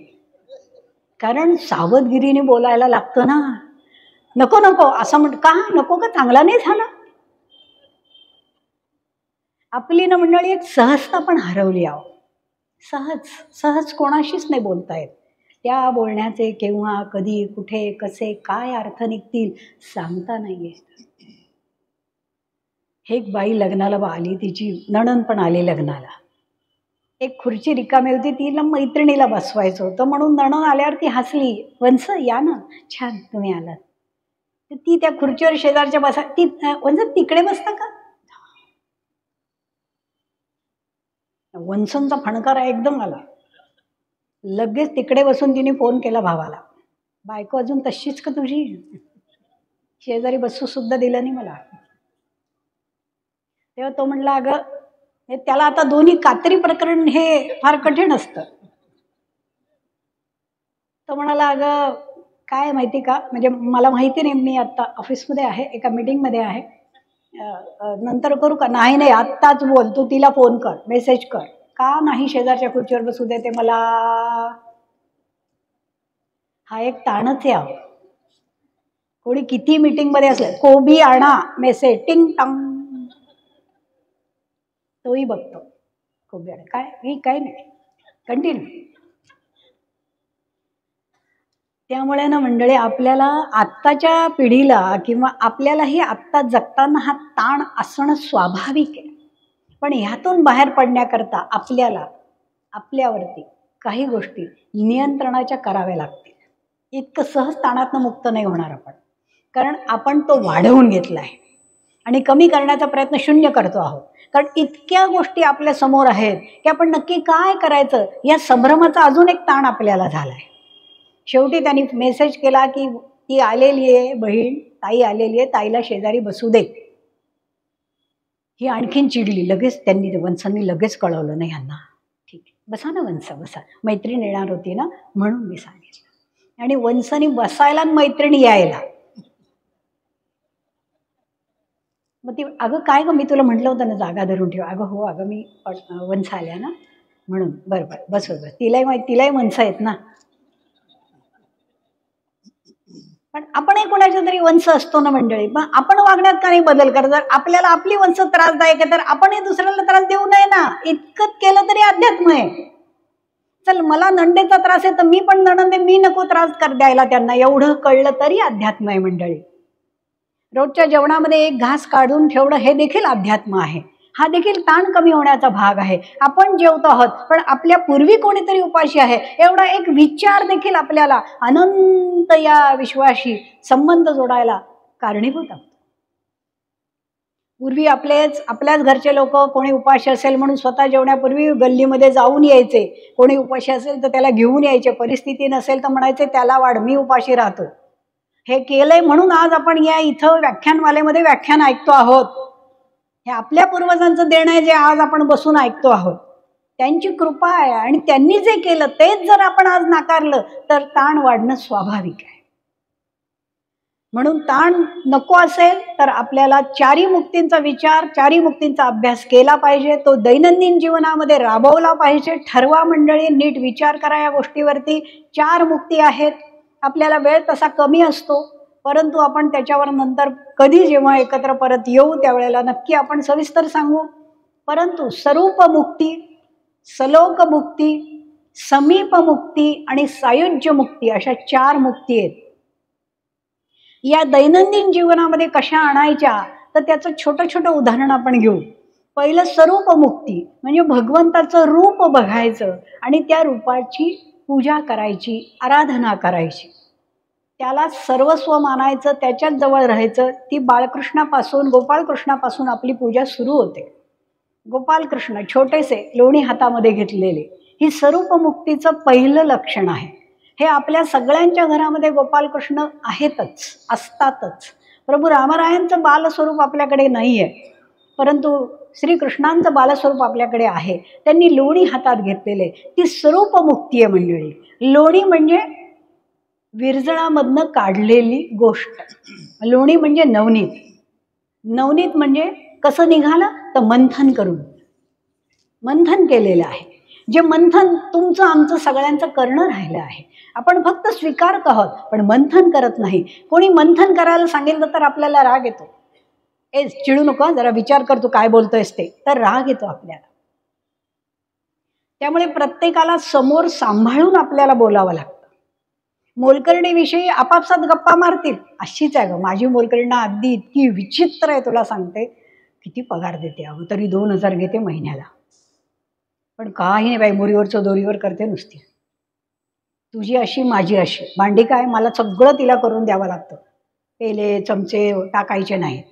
कारण सावधगिरीने बोलायला लागतं ना. नको नको असं म्हण का? नको का? चांगला नाही झाला. आपली ना मंडळी एक सहजता पण हरवली आहो. सहज कोणाशीच नाही बोलता येत. त्या बोलण्याचे केव्हा कधी कुठे कसे काय अर्थ निघतील सांगता नाही येत. एक बाई लग्नाला आली, तिची नणंद पण आली लग्नाला. एक खुर्ची रिकामी होती, तिला मैत्रिणीला बसवायचं होतं म्हणून नणंद आल्यावर ती हसली, वंस या ना, छान तुम्ही आलात. तर ती त्या खुर्चीवर शेजारच्या बसा, ती वंस तिकडे बसता का? वंसांचा फणकार एकदम आला. लगेच तिकडे बसून तिने फोन केला भावाला, बायको अजून तशीच का तुझी? शेजारी बसू सुद्धा दिलं नाही मला. तेव्हा तो म्हणला, अगं त्याला आता दोन्ही कात्री प्रकरण हे फार कठीण असतं. तो म्हणाला, अगं काय माहिती का, म्हणजे मला माहिती नाही, मी आता ऑफिसमध्ये आहे, एका मीटिंगमध्ये आहे, नंतर करू का? नाही आत्ताच बोल, तू तिला फोन कर, मेसेज कर. का नाही शेजारच्या खुर्चीवर बसू देते मला? हा एक ताणच आहे अहो. कोणी किती मीटिंगमध्ये असलं, कोबी आणा मेसेज टिंग टंग, तोही बघतो कोबी आणा, काय ही काय नाही, कंटिन्यू. त्यामुळे ना मंडळी, आपल्याला आत्ताच्या पिढीला किंवा आपल्यालाही आत्ता जगताना हा ताण असणं स्वाभाविक आहे. पण ह्यातून बाहेर पडण्याकरता आपल्याला आपल्यावरती काही गोष्टी नियंत्रणाच्या कराव्या लागतील. इतकं सहज ताणातनं मुक्त नाही होणार आपण, कारण आपण तो वाढवून घेतला आहे आणि कमी करण्याचा प्रयत्न शून्य करतो आहोत. कारण इतक्या गोष्टी आपल्या समोर आहेत की आपण नक्की काय करायचं या संभ्रमाचा अजून एक ताण आपल्याला झाला आहे. शेवटी त्यांनी मेसेज केला की ती आलेली आहे बहीण, ताई आलेली आहे, ताईला शेजारी बसू दे. ही आणखीन चिडली. लगेच त्यांनी वंसांनी लगेच कळवलं, नाही ह्यांना ठीक आहे, बसा ना वंस बसा, मैत्रीण येणार होती ना म्हणून मी सांगितलं. आणि वंसानी बसायला मैत्रिणी यायला. मग ती, अगं काय गं, मी तुला म्हटलं होतं ना जागा धरून ठेव. अगं हो, अगं मी वंस आल्या ना म्हणून, बरं बरं बस बस. तिलाही वंस आहेत ना. पण आपणही कोणाच्या तरी वंश असतो ना मंडळी. पण आपण वागण्यात का नाही बदल करत? जर आपल्याला आपली वंश त्रासदायक आहे तर आपणही दुसऱ्याला त्रास देऊ नये ना. इतकं केलं तरी अध्यात्म आहे. चल, मला नंदेचा त्रास आहे तर मी पण नणंदे, मी नको त्रास द्यायला त्यांना, एवढं कळलं तरी अध्यात्म आहे मंडळी. रोजच्या जेवणामध्ये एक घास काढून ठेवणं हे देखील अध्यात्म आहे. हा देखील ताण कमी होण्याचा भाग आहे. आपण जेवतो आहोत पण आपल्या पूर्वी कोणीतरी उपाशी आहे, एवढा एक विचार देखील आपल्याला अनंत या विश्वाशी संबंध जोडायला कारणीभूत आहे. पूर्वी आपल्याच घरचे लोक कोणी उपाशी असेल म्हणून स्वतः जेवण्यापूर्वी गल्लीमध्ये जाऊन यायचे. कोणी उपाशी असेल तर त्याला घेऊन यायचे. परिस्थिती नसेल तर म्हणायचे त्याला वाढ, मी उपाशी राहतो. हे केलंय म्हणून आज आपण या इथं व्याख्यानमालेमध्ये व्याख्यान ऐकतो आहोत. हे आपल्या पूर्वजांचं देणं आहे जे आज आपण बसून ऐकतो आहोत. त्यांची कृपा आहे आणि त्यांनी जे केलं तेच जर आपण आज नाकारलं तर ताण वाढणं स्वाभाविक आहे. म्हणून ताण नको असेल तर आपल्याला चारी मुक्तींचा विचार, चारी मुक्तींचा अभ्यास केला पाहिजे. तो दैनंदिन जीवनामध्ये राबवला पाहिजे. ठरवा मंडळी, नीट विचार करा या गोष्टीवरती. 4 मुक्ती आहेत. आपल्याला वेळ तसा कमी असतो, परंतु आपण त्याच्यावर नंतर कधी जेव्हा एकत्र परत येऊ त्यावेळेला नक्की आपण सविस्तर सांगू. परंतु स्वरूप मुक्ती, सलोक मुक्ती, समीप मुक्ती आणि सायुज्य मुक्ती अशा 4 मुक्ती आहेत. या दैनंदिन जीवनामध्ये कशा आणायच्या तर त्याचं छोटं छोटं उदाहरण आपण घेऊ. पहिलं स्वरूप मुक्ती म्हणजे भगवंताचं रूप बघायचं आणि त्या रूपाची पूजा करायची, आराधना करायची, त्याला सर्वस्व मानायचं, त्याच्याच जवळ राहायचं. ती बाळकृष्णापासून, गोपाळकृष्णापासून आपली पूजा सुरू होते. गोपालकृष्ण छोटेसे लोणी हातामध्ये घेतलेले, ही स्वरूप मुक्तीचं पहिलं लक्षण आहे. हे आपल्या सगळ्यांच्या घरामध्ये गोपालकृष्ण आहेतच, असतातच. प्रभू रामरायांचं बालस्वरूप आपल्याकडे नाही आहे, परंतु श्रीकृष्णांचं बालस्वरूप आपल्याकडे आहे. त्यांनी लोणी हातात घेतलेले, ती स्वरूप मुक्ती आहे मंडळी. लोणी म्हणजे विरजणामधनं काढलेली गोष्ट. लोणी म्हणजे नवनीत. नवनीत म्हणजे कसं निघालं तर मंथन करून, मंथन केलेलं आहे. जे मंथन तुमचं आमचं सगळ्यांचं करणं राहिलं आहे. आपण फक्त स्वीकारत आहोत पण मंथन करत नाही. कोणी मंथन करायला सांगितलं तर आपल्याला राग येतो. चिडू नको, जरा विचार कर तू काय बोलतोयस ते, तर राग येतो आपल्याला. त्यामुळे प्रत्येकाला समोर सांभाळून आपल्याला बोलावं लागतं. मोलकरणीविषयी आपापसात गप्पा मारतील, अशीच आहे ग माझी मोलकरणं, अगदी इतकी विचित्र आहे तुला सांगते. किती पगार देते अगं, तरी 2000 घेते महिन्याला. पण काही नाही बाई, मुरीवरचं दोरीवर करते नुसती. तुझी अशी माझी अशी. भांडी काय, मला सगळं तिला करून द्यावं लागतं. पेले चमचे टाकायचे नाहीत,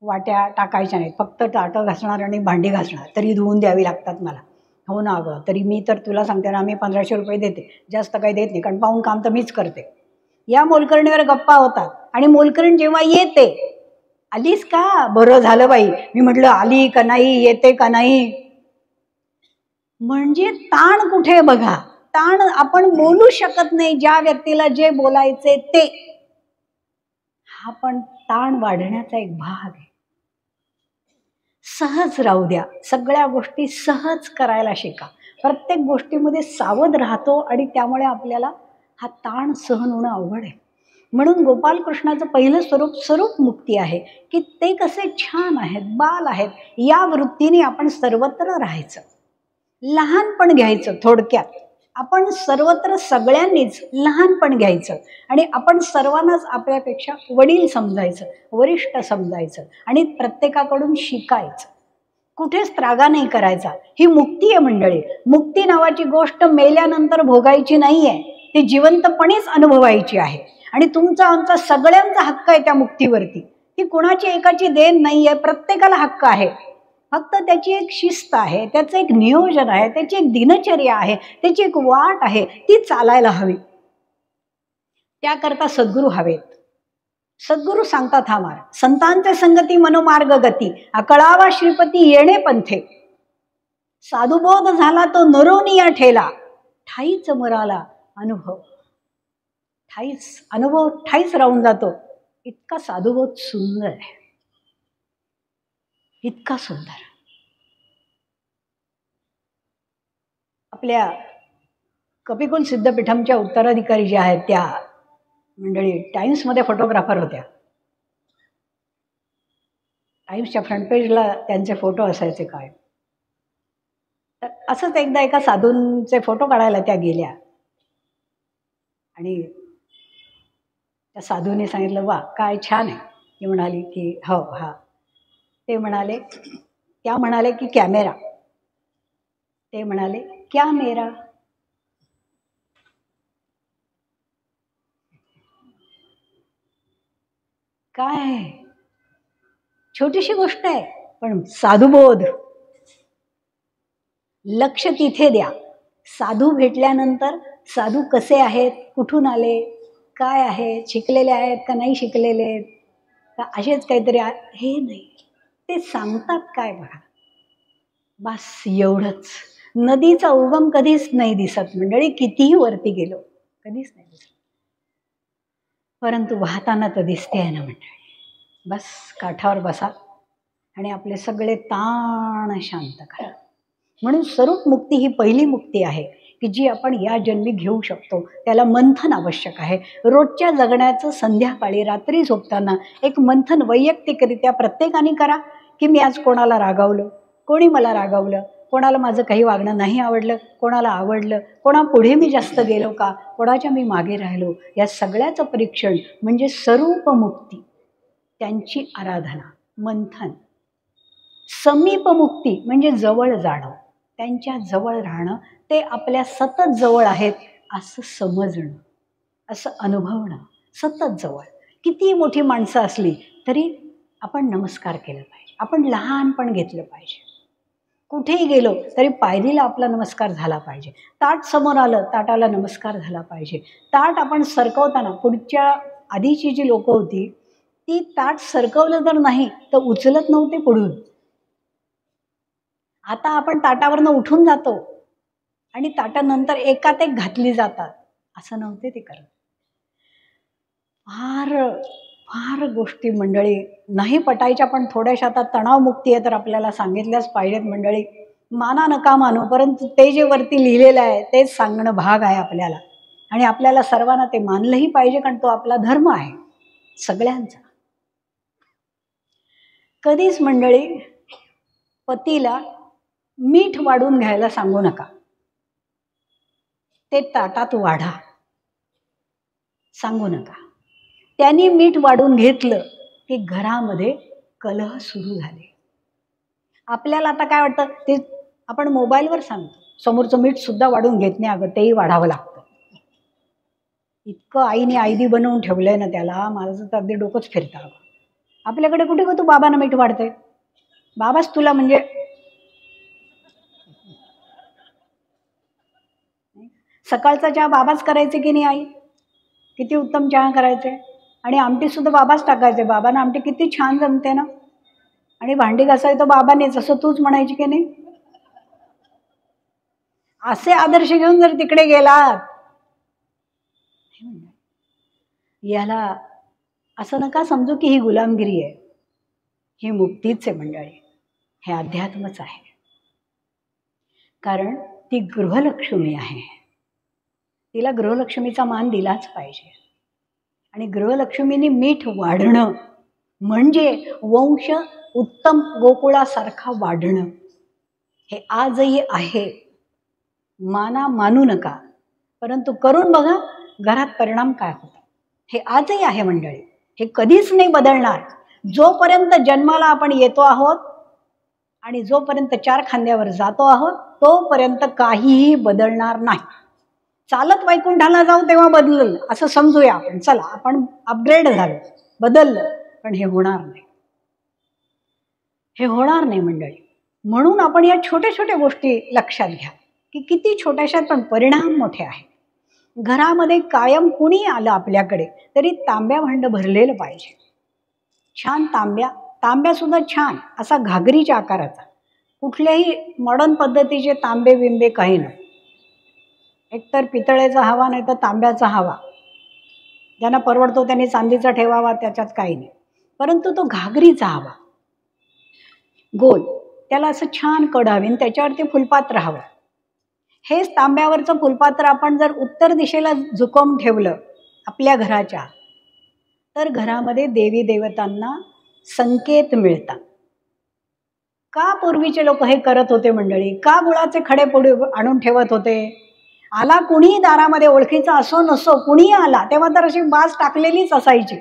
वाट्या टाकायच्या नाहीत, फक्त ताटं घासणार आणि भांडी घासणार, तरी धुवून द्यावी लागतात मला. हो ना अगं, तरी मी तर तुला सांगते ना, मी 1500 रुपये देते, जास्त काही देत नाही, कारण पाहून काम तर मीच करते. या मोलकरणीवर गप्पा होतात. आणि मोलकरण जेव्हा येते, आलीस का, बरं झालं बाई, मी म्हटलं आली का नाही, येते का नाही. म्हणजे ताण कुठे बघा. ताण आपण बोलू शकत नाही ज्या व्यक्तीला जे बोलायचे ते. हा पण ताण वाढण्याचा एक भाग आहे. सहज राहू द्या, सगळ्या गोष्टी सहज करायला शिका. प्रत्येक गोष्टीमध्ये सावध राहतो आणि त्यामुळे आपल्याला हा ताण सहन होणं अवघड आहे. म्हणून गोपालकृष्णाचं पहिलं स्वरूप स्वरूप मुक्ती आहे, की ते कसे छान आहेत, बाल आहेत. या वृत्तीने आपण सर्वत्र राहायचं, लहानपण घ्यायचं. थोडक्यात आपण सर्वत्र सगळ्यांनीच लहानपण घ्यायचं आणि आपण सर्वांनाच आपल्यापेक्षा वडील समजायचं, वरिष्ठ समजायचं आणि प्रत्येकाकडून शिकायचं. कुठेच त्रागा नाही करायचा. ही मुक्ती आहे मंडळी. मुक्ती नावाची गोष्ट मेल्यानंतर भोगायची नाही आहे, ती जिवंतपणेच अनुभवायची आहे. आणि तुमचा आमचा सगळ्यांचा हक्क आहे त्या मुक्तीवरती. ती कुणाची एकाची देण नाही आहे, प्रत्येकाला हक्क आहे. फक्त त्याची एक शिस्त आहे, त्याचं एक नियोजन आहे, त्याची एक दिनचर्या आहे, त्याची एक वाट आहे, ती चालायला हवी. त्याकरता सद्गुरू हवेत. सद्गुरू सांगतात हा मार्ग. संतांचे संगती मनोमार्ग गती, अकळावा श्रीपती येणे पंथे. साधुबोध झाला तो नरोनिया ठेला, ठाईच मराला अनुभव. ठाईच अनुभव ठाईच राहून जातो. इतका साधुबोध सुंदर आहे, इतका सुंदर. आपल्या कपिकुल सिद्धपीठमच्या उत्तराधिकारी ज्या आहेत त्या मंडळी टाइम्समध्ये फोटोग्राफर होत्या. टाइम्सच्या फ्रंट पेजला त्यांचे फोटो असायचे काय. तर असंच एकदा एका साधूंचे फोटो काढायला त्या गेल्या आणि त्या साधूने सांगितलं, वा काय छान आहे. ती म्हणाली की हो हा. ते म्हणाले, त्या म्हणाले की कॅमेरा. ते म्हणाले क्या मेरा. काय आहे, छोटीशी गोष्ट आहे, पण साधुबोध. लक्ष तिथे द्या. साधू भेटल्यानंतर साधू कसे आहेत, कुठून आले, काय आहे, शिकलेले आहेत का नाही शिकलेले आहेत का असेच काहीतरी हे नाही, ते सांगतात काय बघा. बस एवढंच. नदीचा उगम कधीच नाही दिसत मंडळी, कितीही वरती गेलो कधीच नाही दिसत, परंतु वाहताना तर दिसते आहे ना मंडळी. बस काठावर बसा आणि आपले सगळे ताण शांत करा. म्हणून स्वरूप मुक्ती ही पहिली मुक्ती आहे की जी आपण या जन्मी घेऊ शकतो. त्याला मंथन आवश्यक आहे. रोजच्या जगण्याचं संध्याकाळी रात्री झोपताना एक मंथन वैयक्तिकरित्या प्रत्येकाने करा की मी आज कोणाला रागावलं, कोणी मला रागावलं, कोणाला माझं काही वागणं नाही आवडलं, कोणाला आवडलं, कोणापुढे मी जास्त गेलो का, कोणाच्या मी मागे राहिलो. या सगळ्याचं परीक्षण म्हणजे स्वरूप मुक्ती, त्यांची आराधना, मंथन. समीप मुक्ती म्हणजे जवळ जाणं, त्यांच्या जवळ राहणं, ते आपल्या सतत जवळ आहेत असं समजणं, असं अनुभवणं. सतत जवळ. किती मोठी माणसं असली तरी आपण नमस्कार केला पाहिजे, आपण लहानपण घेतलं पाहिजे. कुठेही गेलो तरी पायरीला आपला नमस्कार झाला पाहिजे. ताट समोर आलं, ताटाला नमस्कार झाला पाहिजे. ताट आपण सरकवताना, पुढच्या आधीची जी लोकं होती ती ताट सरकवलं तर नाही तर उचलत नव्हते पुढून. आता आपण ताटावरनं उठून जातो आणि ताटानंतर एकात एक घातली जातात, असं नव्हते ते करत. फार फार गोष्टी मंडळी नाही पटायच्या, पण थोड्याशा आता तणावमुक्ती आहे तर आपल्याला सांगितल्याच पाहिजेत मंडळी. माना नका मानू, परंतु ते जे वरती लिहिलेलं आहे तेच सांगणं भाग आहे आपल्याला. आणि आपल्याला सर्वांना ते मानलंही पाहिजे, कारण तो आपला धर्म आहे सगळ्यांचा. कधीच मंडळी पतीला मीठ वाढून घ्यायला सांगू नका. ते ताटात वाढा सांगू नका. त्यांनी मीठ वाढून घेतलं की घरामध्ये कलह सुरू झाले. आपल्याला आता काय वाटतं, ते आपण मोबाईलवर सांगतो समोरचं मीठ सुद्धा वाढून घेत नाही, अगं तेही वाढावं लागतं. इतकं आईने आयदी बनवून ठेवलंय ना त्याला, माझं तर अगदी डोकंच फिरतं. आपल्याकडे कुठे तू बाबांना मीठ वाढते, बाबाच तुला म्हणजे सकाळचा चहा बाबाच करायचे की नाही आई, किती उत्तम चहा करायचे. आणि आमटी सुद्धा बाबाच टाकायचे, बाबांना आमटी किती छान जमते ना. आणि भांडी घासायचं तर बाबानेच, असं तूच म्हणायची की नाही. असे आदर्श घेऊन जर तिकडे गेलात, याला असं नका समजू की ही गुलामगिरी आहे. ही मुक्तीच आहे मंडळी, हे अध्यात्मच आहे. कारण ती गृहलक्ष्मी आहे, तिला गृहलक्ष्मीचा मान दिलाच पाहिजे. आणि गृहलक्ष्मीने मीठ वाढणं म्हणजे वंश उत्तम गोकुळासारखा वाढणं. हे आजही आहे. मानू नका, परंतु करून बघा घरात परिणाम काय होतो. हे आजही आहे मंडळी. हे कधीच नाही बदलणार. जोपर्यंत जन्माला आपण येतो आहोत आणि जोपर्यंत 4 खांद्यावर जातो आहोत तोपर्यंत काहीही बदलणार नाही. चालत वैकुंठाला जाऊ तेव्हा बदललं असं समजूया आपण. चला आपण अपग्रेड झालो, बदललं, पण हे होणार नाही. हे होणार नाही मंडळी. म्हणून आपण या छोट्या छोट्या गोष्टी लक्षात घ्या की किती छोट्याशा पण परिणाम मोठे आहेत. घरामध्ये कायम कुणी आलं आपल्याकडे तरी तांब्या भांड भरलेलं पाहिजे. छान तांब्या सुद्धा छान असा घागरीच्या आकाराचा. कुठल्याही मॉडर्न पद्धतीचे तांबे बिंबे काही नाही. एकतर पितळेचा हवा नाही तर तांब्याचा हवा. ज्यांना परवडतो त्यांनी चांदीचा ठेवावा, त्याच्यात काही नाही. परंतु तो घागरीचा हवा, गोल, त्याला असं छान कडावी आणि त्याच्यावरती फुलपात्र हवं. हेच तांब्यावरचं फुलपात्र आपण जर उत्तर दिशेला झुकवून ठेवलं आपल्या घराच्या, तर घरामध्ये देवी देवतांना संकेत मिळतात. का पूर्वीचे लोक हे करत होते मंडळी? का गुळाचे खडे पुढे आणून ठेवत होते? आला कुणीही दारामध्ये, ओळखीचा असो नसो, कुणीही आला तेव्हा तर अशी बाज टाकलेलीच असायची.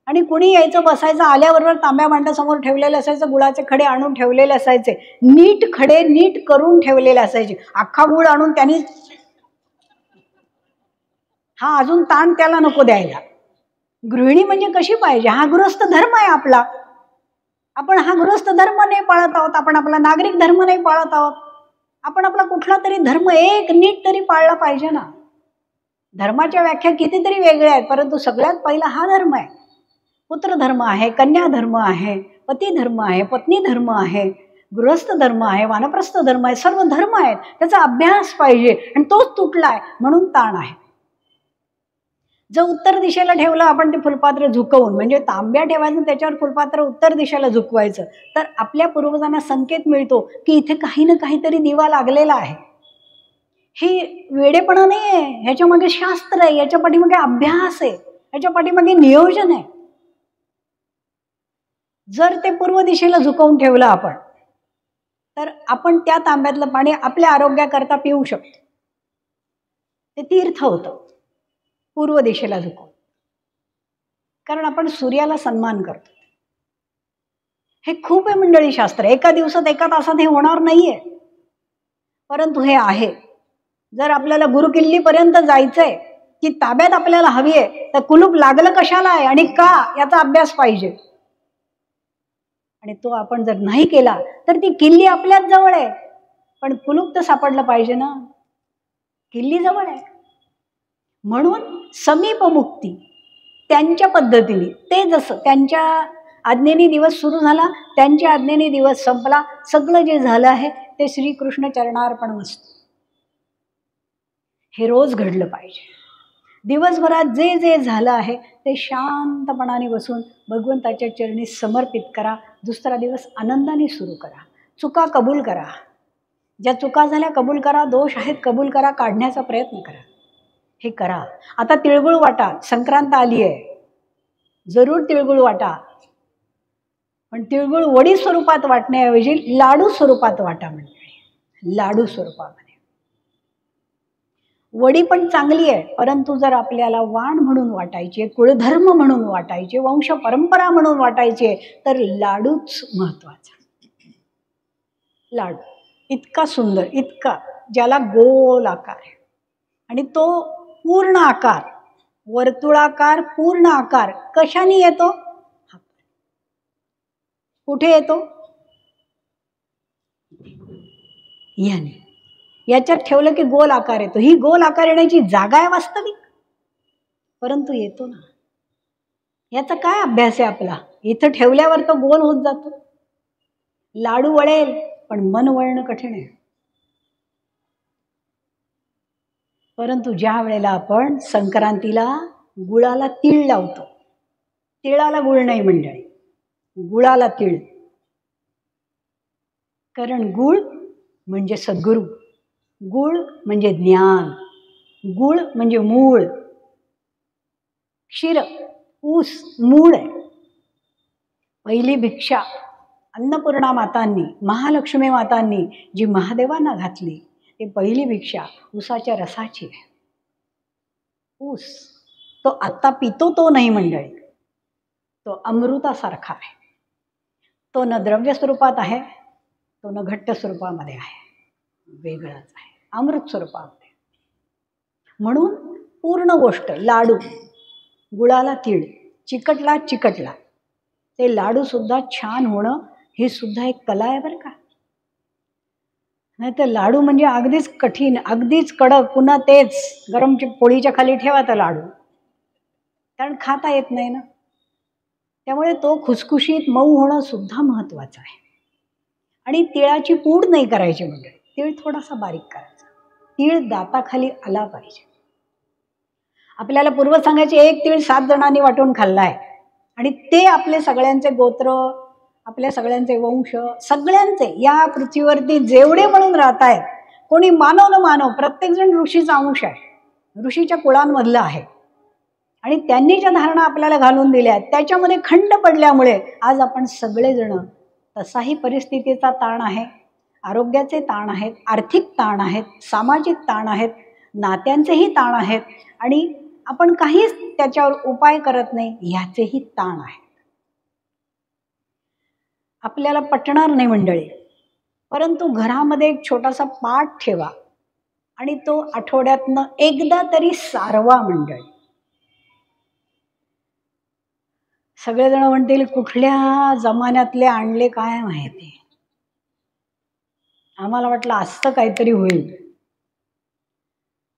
आणि कुणी यायचं बसायचं, आल्याबरोबर तांब्या भांड्यासमोर ठेवलेलं असायचं, गुळाचे खडे आणून ठेवलेले असायचे. नीट खडे नीट करून ठेवलेले असायचे. अख्खा गुळ आणून त्यांनी, हा अजून ताण त्याला नको द्यायला. गृहिणी म्हणजे कशी पाहिजे? हा गृहस्थ धर्म आहे आपला. आपण हा गृहस्थ धर्म नाही पाळत आहोत. आपण आपला नागरिक धर्म नाही पाळत आहोत. आपण आपला कुठला तरी धर्म एक नीट तरी पाळला पाहिजे ना. धर्माच्या व्याख्या कितीतरी वेगळ्या आहेत, परंतु सगळ्यात पहिला हा धर्म आहे. पुत्र धर्म आहे, कन्या धर्म आहे, पती धर्म आहे, पत्नी धर्म आहे, गृहस्थ धर्म आहे, वानप्रस्थ धर्म आहे. सर्व धर्म आहेत. त्याचा अभ्यास पाहिजे आणि तोच तुटलाय म्हणून ताण आहे. जर उत्तर दिशेला ठेवलं आपण ते फुलपात्र झुकवून, म्हणजे तांब्या ठेवायचं त्याच्यावर फुलपात्र उत्तर दिशेला झुकवायचं, तर आपल्या पूर्वजांना संकेत मिळतो की इथे काही ना काहीतरी दिवा लागलेला आहे. हे वेडेपणा नाही आहे, ह्याच्या मागे शास्त्र आहे, याच्या पाठीमागे अभ्यास आहे, ह्याच्या पाठीमागे नियोजन आहे. जर ते पूर्व दिशेला झुकवून ठेवलं आपण, तर आपण त्या तांब्यातलं पाणी आपल्या आरोग्याकरता पिऊ शकतो. ते तीर्थ होतं पूर्व दिशेला झुकवून, कारण आपण सूर्याला सन्मान करतो. हे खूप आहे मंडळी शास्त्र. एका दिवसात एका तासात हे होणार नाहीये, परंतु हे आहे. जर आपल्याला गुरुकिल्लीपर्यंत जायचंय, की ताब्यात आपल्याला हवी आहे, तर कुलूप लागलं कशाला आहे आणि का याचा अभ्यास पाहिजे. आणि तो आपण जर नाही केला तर ती किल्ली आपल्याच जवळ आहे, पण कुलूप तर सापडलं पाहिजे ना. किल्ली जवळ आहे. म्हणून समीप मुक्ती त्यांच्या पद्धतीने, ते जसं त्यांच्या आज्ञेने दिवस सुरू झाला, त्यांच्या आज्ञेने दिवस संपला. सगळं जे झालं आहे ते श्रीकृष्ण चरणार्पणमस्तु. हे रोज घडलं पाहिजे. दिवसभरात जे जे झालं आहे ते शांतपणाने बसून भगवंताच्या चरणी समर्पित करा. दुसरा दिवस आनंदाने सुरू करा. चुका कबूल करा. ज्या चुका झाल्या कबूल करा, दोष आहेत कबूल करा, काढण्याचा प्रयत्न करा. हे करा. आता तिळगुळ वाटा. संक्रांत आली आहे, जरूर तिळगुळ वाटा. पण तिळगुळ वडी स्वरूपात वाटण्याऐवजी लाडू स्वरूपात वाटा. म्हणजे लाडू स्वरूपामध्ये. वडी पण चांगली आहे, परंतु जर आपल्याला वाण म्हणून वाटायची, कुळधर्म म्हणून वाटायचे, वंश परंपरा म्हणून वाटायचे, तर लाडूच महत्वाचा. लाडू इतका सुंदर, इतका, ज्याला गोल आकार आहे आणि तो पूर्ण आकार, वर्तुळाकार पूर्ण आकार कशाने येतो? कुठे येतो? याने. याच्यात ठेवलं की गोल आकार येतो. ही गोल आकार येण्याची जागा आहे वास्तविक, परंतु येतो ना. याचा काय अभ्यास आहे आपला? इथं ठेवल्यावर तो गोल होत जातो. लाडू वळेल, पण मन वळणं कठीण आहे. परंतु ज्या वेळेला आपण संक्रांतीला गुळाला तीळ लावतो, तिळाला गुळ नाही मंडळी, गुळाला तीळ. कारण गुळ म्हणजे सद्गुरू, गुळ म्हणजे ज्ञान. गुळ म्हणजे मूळ, क्षीर ऊस मूळ आहे. पहिली भिक्षा अन्नपूर्णा मातांनी, महालक्ष्मी मातांनी जी महादेवांना घातली ती पहिली भिक्षा ऊसाच्या रसाची आहे. ऊस तो आत्ता पितो तो नाही मंडळी, तो अमृतासारखा आहे. तो न द्रव्य स्वरूपात आहे, तो न घट्ट स्वरूपामध्ये आहे, वेगळाच आहे, अमृत स्वरूपामध्ये. म्हणून पूर्ण गोष्ट लाडू, गुळाला तीळ, चिकटला चिकटला, ते लाडू सुद्धा छान होणं ही सुद्धा एक कला आहे बरं का. नाही तर लाडू म्हणजे अगदीच कठीण, अगदीच कडक, पुन्हा तेच गरम पोळीच्या खाली ठेवा तर लाडू, कारण खाता येत नाही ना. त्यामुळे तो खुसखुशीत मऊ होणं सुद्धा महत्त्वाचं आहे. आणि तिळाची पूड नाही करायची म्हणजे, तीळ थोडासा बारीक करायचा, तीळ दाताखाली आला पाहिजे. आपल्याला पूर्व सांगायचे एक तीळ 7 जणांनी वाटून खाल्लाय, आणि ते आपले सगळ्यांचे गोत्र, आपल्या सगळ्यांचे वंश, सगळ्यांचे या पृथ्वीवरती जेवढे म्हणून राहत आहेत, कोणी मानव न मानव, प्रत्येकजण ऋषीचा अंश आहे, ऋषीच्या कुळांमधलं आहे. आणि त्यांनी ज्या धारणा आपल्याला घालून दिल्या त्याच्यामध्ये खंड पडल्यामुळे आज आपण सगळेजण, तसाही परिस्थितीचा ताण आहे, आरोग्याचे ताण आहेत, आर्थिक ताण आहेत, सामाजिक ताण आहेत, नात्यांचेही ताण आहेत, आणि आपण काहीच त्याच्यावर उपाय करत नाही ह्याचेही ताण आहे. आपल्याला पटणार नाही मंडळी, परंतु घरामध्ये एक छोटासा पाठ ठेवा आणि तो आठवड्यातनं एकदा तरी सारवा मंडळी. सगळेजण म्हणतील कुठल्या जमान्यातले आणले काय माहिती, आम्हाला वाटलं असं काहीतरी होईल,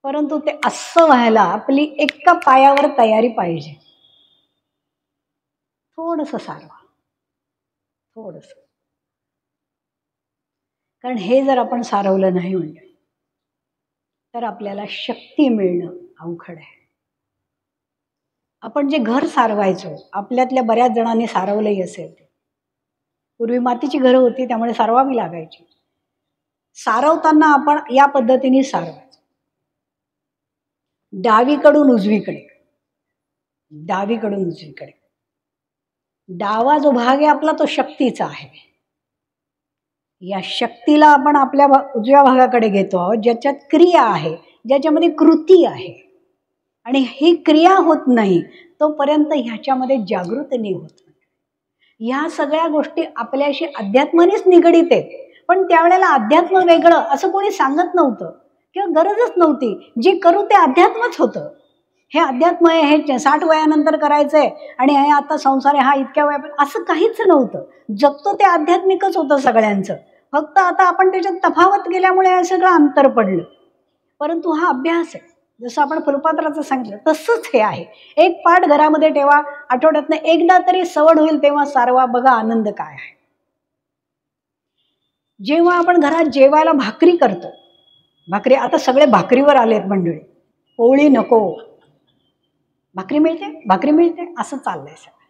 परंतु ते असं व्हायला आपली एका पायावर तयारी पाहिजे. थोडंसं सारवा, थोडंसं, कारण हे जर आपण सारवलं नाही म्हणजे तर आपल्याला शक्ती मिळणं अवघड आहे. आपण जे घर सारवायचो, आपल्यातल्या बऱ्याच जणांनी सारवलंही असेल, पूर्वी मातीची घरं होती त्यामुळे सारवावी लागायची. सारवताना आपण या पद्धतीने सारवायचो, डावीकडून उजवीकडे, डावीकडून उजवीकडे. डावा जो भाग आहे आपला तो शक्तीचा आहे. या शक्तीला आपण आपल्या उजव्या भागाकडे घेतो आहोत, ज्याच्यात क्रिया आहे, ज्याच्यामध्ये कृती आहे. आणि ही क्रिया होत नाही तोपर्यंत ह्याच्यामध्ये जागृती नाही होत. ह्या सगळ्या गोष्टी आपल्याशी अध्यात्मानेच निगडीत आहेत, पण त्यावेळेला अध्यात्म वेगळं असं कोणी सांगत नव्हतं किंवा गरजच नव्हती. जे करू ते अध्यात्मच होतं. हे अध्यात्म आहे, हे 60 वयानंतर करायचंय आणि हे आता संसार आहे हा इतक्या वया, असं काहीच नव्हतं. जगतो ते आध्यात्मिकच होतं सगळ्यांचं. फक्त आता आपण त्याच्यात तफावत गेल्यामुळे हे सगळं अंतर पडलं. परंतु हा अभ्यास आहे, जसं आपण फुलपात्राचं सांगितलं तसंच हे आहे. एक पाठ घरामध्ये ठेवा, आठवड्यातनं एकदा तरी सवड होईल तेव्हा सारवा, बघा आनंद काय आहे. जेव्हा आपण घरात जेवायला भाकरी करतो, भाकरी आता सगळे भाकरीवर आलेत मंडळी, पोळी नको, भाकरी मिळते, भाकरी मिळते, असं चाललंय सगळं.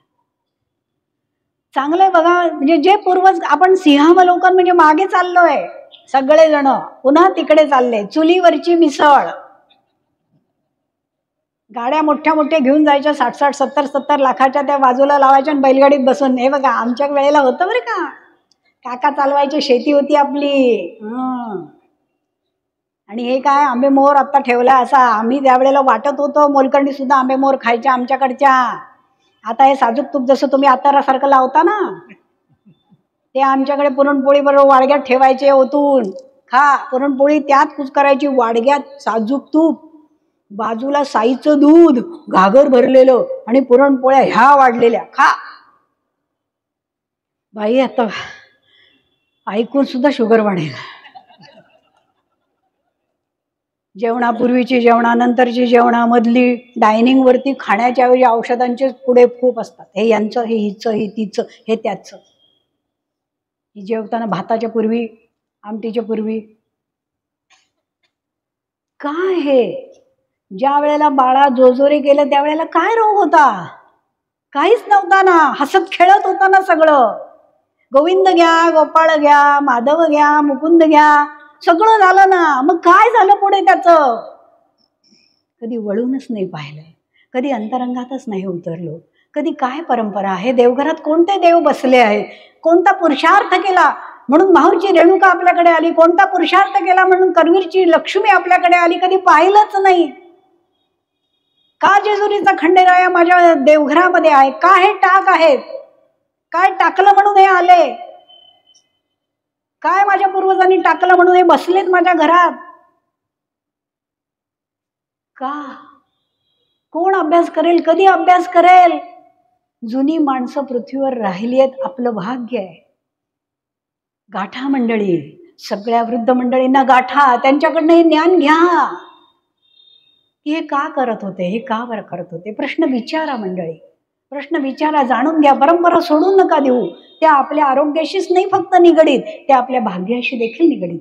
चांगलंय बघा, म्हणजे जे पूर्वज आपण सिंहावलोकन म्हणजे मागे चाललोय सगळेजण, पुन्हा तिकडे चालले. चुलीवरची मिसळ, गाड्या मोठ्या मोठ्या घेऊन जायच्या, 60-60, 70-70 लाखाच्या, त्या बाजूला लावायच्या आणि बैलगाडीत बसून. हे बघा आमच्या वेळेला होतं बरं का, काका चालवायची, शेती होती आपली. आणि हे काय आंबेमोहर आत्ता ठेवला असा, आम्ही त्यावेळेला वाटत होतो, मोलकंडी सुद्धा आंबेमोहर खायच्या आमच्याकडच्या. आता हे साजूक तूप जसं तुम्ही आतारासारखं लावता ना, ते आमच्याकडे पुरणपोळी बरोबर वाडग्यात ठेवायचे, ओतून खा. पुरणपोळी त्यात कुच करायची, वाडग्यात साजूक तूप, बाजूला साईचं दूध घागर भरलेलं, आणि पुरणपोळ्या ह्या वाढलेल्या, खा. बाई आता ऐकून सुद्धा शुगर वाढेल. जेवणापूर्वीची, जेवणानंतरची, जेवणामधली, डायनिंगवरती खाण्याच्या ऐवजी औषधांचे पुढे खूप असतात. हे यांचं, हे हिचं, हे तिचं, हे त्याचं. जेवताना भाताच्या पूर्वी, आमटीच्या पूर्वी, काय हे. ज्या वेळेला बाळा जोजोरी केलं त्यावेळेला काय रोग होता, काहीच नव्हता ना, हसत खेळत होता ना सगळं. गोविंद घ्या, गोपाळ घ्या, माधव घ्या, मुकुंद घ्या, सगळं झालं ना. मग काय झालं पुढे त्याचं, कधी वळूनच नाही पाहिलं, कधी अंतरंगातच नाही उतरलो, कधी काय परंपरा आहे, देवघरात कोणते देव बसले आहेत, कोणता पुरुषार्थ केला म्हणून माहूरची रेणुका आपल्याकडे आली, कोणता पुरुषार्थ केला म्हणून करवीरची लक्ष्मी आपल्याकडे आली, कधी पाहिलंच नाही. का जेजुरीचा खंडेराया माझ्या देवघरामध्ये आहे, का हे टाक आहेत, काय टाकलं म्हणून हे आले, काय माझ्या पूर्वजांनी टाकलं म्हणून हे बसलेत माझ्या घरात. का? कोण अभ्यास करेल, कधी अभ्यास करेल? जुनी माणसं पृथ्वीवर राहिली आहेत, आपलं भाग्य आहे. गाठा मंडळी, सगळ्या वृद्ध मंडळींना गाठा, त्यांच्याकडनं हे ज्ञान घ्या की हे का करत होते, हे का बरं करत होते. प्रश्न विचारा मंडळी, प्रश्न विचारा, जाणून घ्या. परंपरा सोडून नका देऊ. त्या आपल्या आरोग्याशीच नाही फक्त निगडीत, त्या आपल्या भाग्याशी देखील निगडीत.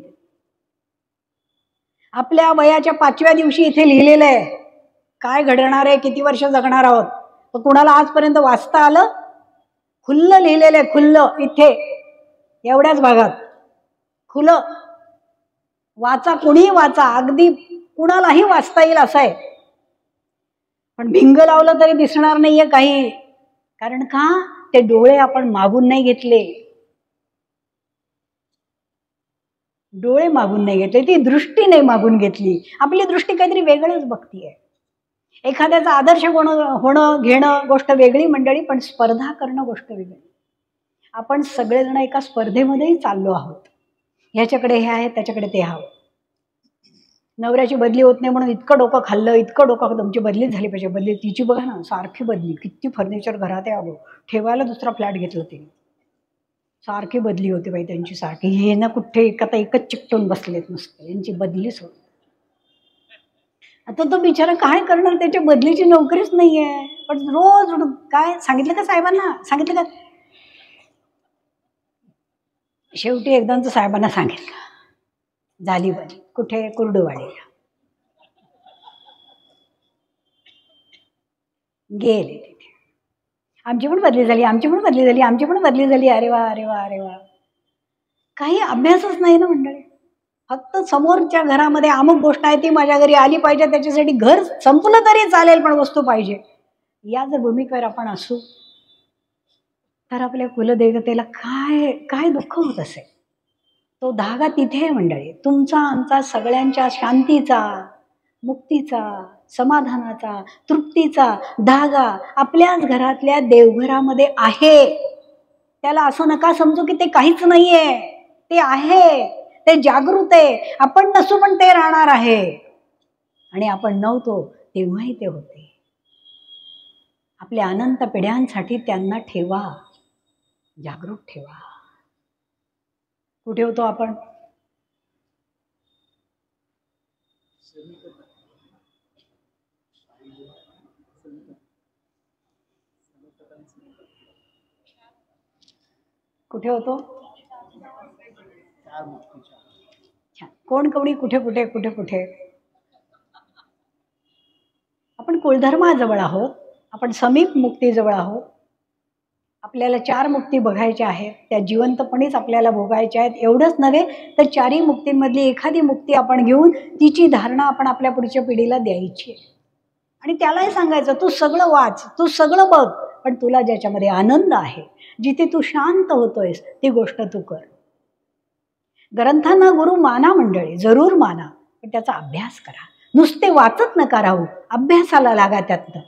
आपल्या वयाच्या 5व्या दिवशी इथे लिहिलेलं आहे काय घडणार आहे, किती वर्ष जगणार आहोत. तर कुणाला आजपर्यंत वाचता आलं? खुल्लं लिहिलेलं आहे, खुल्लं, इथे एवढ्याच भागात खुलं. वाचा, कुणीही वाचा, अगदी कुणालाही वाचता येईल असं आहे. पण भिंग लावलं तरी दिसणार नाहीये काही. कारण का? ते डोळे आपण मागून नाही घेतले, डोळे मागून नाही घेतले, ती दृष्टी नाही मागून घेतली. आपली दृष्टी काहीतरी वेगळंच बघतीये. एखाद्याचा आदर्श होणं घेणं गोष्ट वेगळी मंडळी, पण स्पर्धा करणं गोष्ट वेगळी. आपण सगळेजण एका स्पर्धेमध्येही चाललो आहोत. ह्याच्याकडे हे आहे, त्याच्याकडे ते हवं. नवऱ्याची बदली होत नाही म्हणून इतकं डोकं खाल्लं, इतकं डोकं, तुमची बदलीच झाली पाहिजे. बदली तिची बघा ना, सारखी बदली, किती फर्निचर घरात आहे अगो, ठेवायला दुसरा फ्लॅट घेतलं तिने, सारखी बदली होती बाई त्यांची, सारखी. हे ना कुठे आता एकच चिकटून बसलेत नुसते, यांची बदलीच होत. आता तो बिचारा काय करणार, त्याच्या बदलीची नोकरीच नाहीये. पण रोज काय सांगितलं का साहेबांना, सांगितलं का? शेवटी एकदाच साहेबांना सांगितलं, झाली बदली. कुठे? कुर्डुवाडीला गेले. तिथे आमची पण बदली झाली, आमची पण बदली झाली, आमची पण बदली झाली. अरे वा, अरे वा, अरे वा. काही अभ्यासच नाही ना मंडळी. फक्त समोरच्या घरामध्ये अमुक गोष्ट आहे, ती माझ्या घरी आली पाहिजे, त्याच्यासाठी घर संपलं तरी चालेल पण वस्तू पाहिजे. या जर भूमिकेवर आपण असू तर आपल्या कुलदेवतेला काय काय दुःख होत असेल. तो धागा तिथे आहे मंडळी, तुमचा आमचा सगळ्यांच्या शांतीचा, मुक्तीचा, समाधानाचा, तृप्तीचा धागा आपल्याच घरातल्या देवघरामध्ये आहे. त्याला असं नका समजू की ते काहीच नाहीये, ते आहे, ते जागृत आहे. आपण नसू पण ते राहणार आहे, आणि आपण नव्हतो तेव्हाही ते होते. आपल्या अनंत पिढ्यांसाठी त्यांना ठेवा, जागृत ठेवा. कुठे होतो आपण? कुठे होतो? कोण कवडी कुठे कुठे कुठे कुठे. आपण कुलधर्माजवळ आहोत, आपण समीप मुक्तीजवळ आहोत. आपल्याला 4 मुक्ती बघायच्या आहेत, त्या जिवंतपणेच आपल्याला भोगायच्या आहेत. एवढंच नव्हे तर 4ही मुक्तींमधली एखादी मुक्ती आपण घेऊन तिची धारणा आपण आपल्या पुढच्या पिढीला द्यायची आहे. आणि त्यालाही सांगायचं, तू सगळं वाच, तू सगळं बघ, पण तुला ज्याच्यामध्ये आनंद आहे, जिथे तू शांत होतोयस, ती गोष्ट तू कर. ग्रंथांना गुरु माना मंडळी, जरूर माना, पण त्याचा अभ्यास करा. नुसते वाचत नका राहू, अभ्यासाला लागा त्यातनं.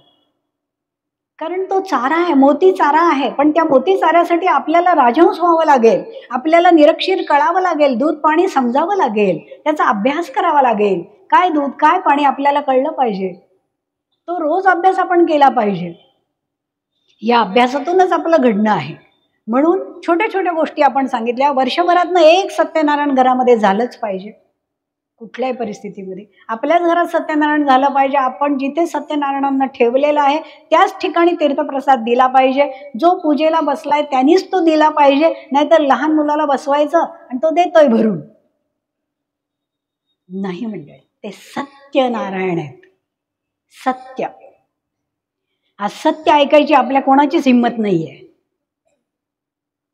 कारण तो चारा आहे, मोती चारा आहे. पण त्या मोती चाऱ्यासाठी आपल्याला राजहंस व्हावं लागेल, आपल्याला निरक्षीर कळावं लागेल, दूध पाणी समजावं लागेल, त्याचा अभ्यास करावा लागेल. काय दूध काय पाणी आपल्याला कळलं पाहिजे. तो रोज अभ्यास आपण केला पाहिजे. या अभ्यासातूनच आपलं घडणं आहे. म्हणून छोट्या छोट्या गोष्टी आपण सांगितल्या. वर्षभरातनं एक सत्यनारायण घरामध्ये झालंच पाहिजे. कुठल्याही परिस्थितीमध्ये आपल्याच घरात सत्यनारायण झालं पाहिजे. आपण जिथे सत्यनारायणांना ठेवलेलं आहे त्याच ठिकाणी तीर्थप्रसाद दिला पाहिजे. जो पूजेला बसलाय त्यांनीच तो दिला पाहिजे. नाहीतर लहान मुलाला बसवायचं आणि तो देतोय भरून. नाही मंडळी, ते सत्यनारायण आहेत. सत्य, आज सत्य ऐकायची आपल्या कोणाचीच हिंमत नाहीये.